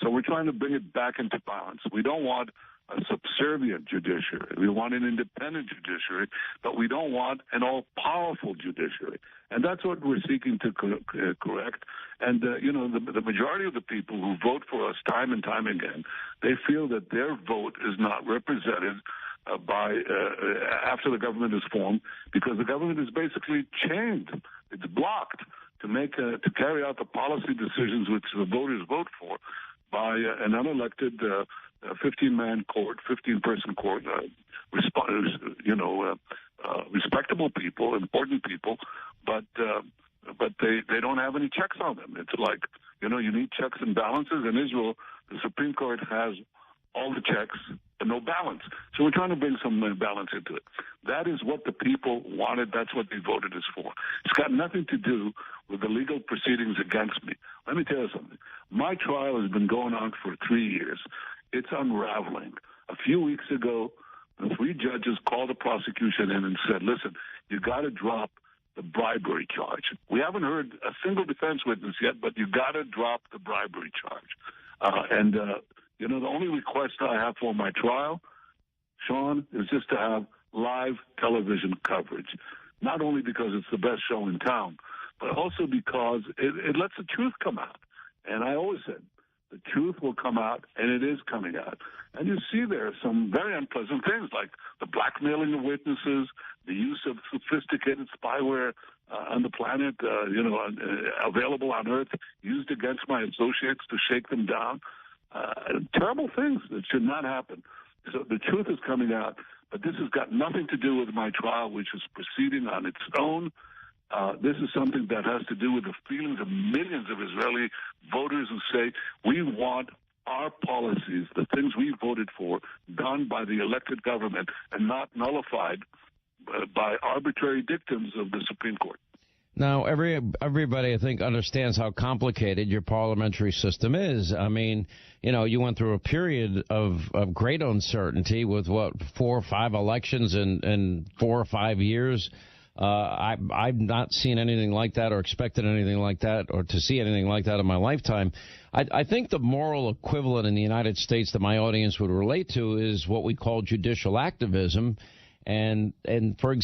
So we're trying to bring it back into balance. We don't want a subservient judiciary. We want an independent judiciary, but we don't want an all-powerful judiciary. And that's what we're seeking to correct. And, the majority of the people who vote for us time and time again, they feel that their vote is not represented after the government is formed, because the government is basically chained. It's blocked to carry out the policy decisions which the voters vote for by an unelected 15-man court, 15-person court, respectable people, important people, but they don't have any checks on them. It's like, you need checks and balances. In Israel, the Supreme Court has all the checks and no balance. So we're trying to bring some balance into it. That is what the people wanted. That's what they voted us for. It's got nothing to do with the legal proceedings against me. Let me tell you something. My trial has been going on for 3 years. It's unraveling. A few weeks ago, the 3 judges called the prosecution in and said, listen, you got to drop the bribery charge. We haven't heard a single defense witness yet, but you got to drop the bribery charge. The only request I have for my trial, Sean, is just to have live television coverage. Not only because it's the best show in town, but also because it lets the truth come out. And I always said, the truth will come out, and it is coming out. And you see there are some very unpleasant things, like the blackmailing of witnesses, the use of sophisticated spyware on the planet, available on Earth, used against my associates to shake them down. Terrible things that should not happen. So the truth is coming out, but this has got nothing to do with my trial, which is proceeding on its own. This is something that has to do with the feelings of millions of Israeli voters who say, we want our policies, the things we voted for, done by the elected government and not nullified by arbitrary dictums of the Supreme Court. Now, everybody, I think, understands how complicated your parliamentary system is. I mean, you went through a period of great uncertainty with, 4 or 5 elections in 4 or 5 years. I've not seen anything like that or expected anything like that or to see anything like that in my lifetime. I think the moral equivalent in the United States that my audience would relate to is what we call judicial activism. And for example,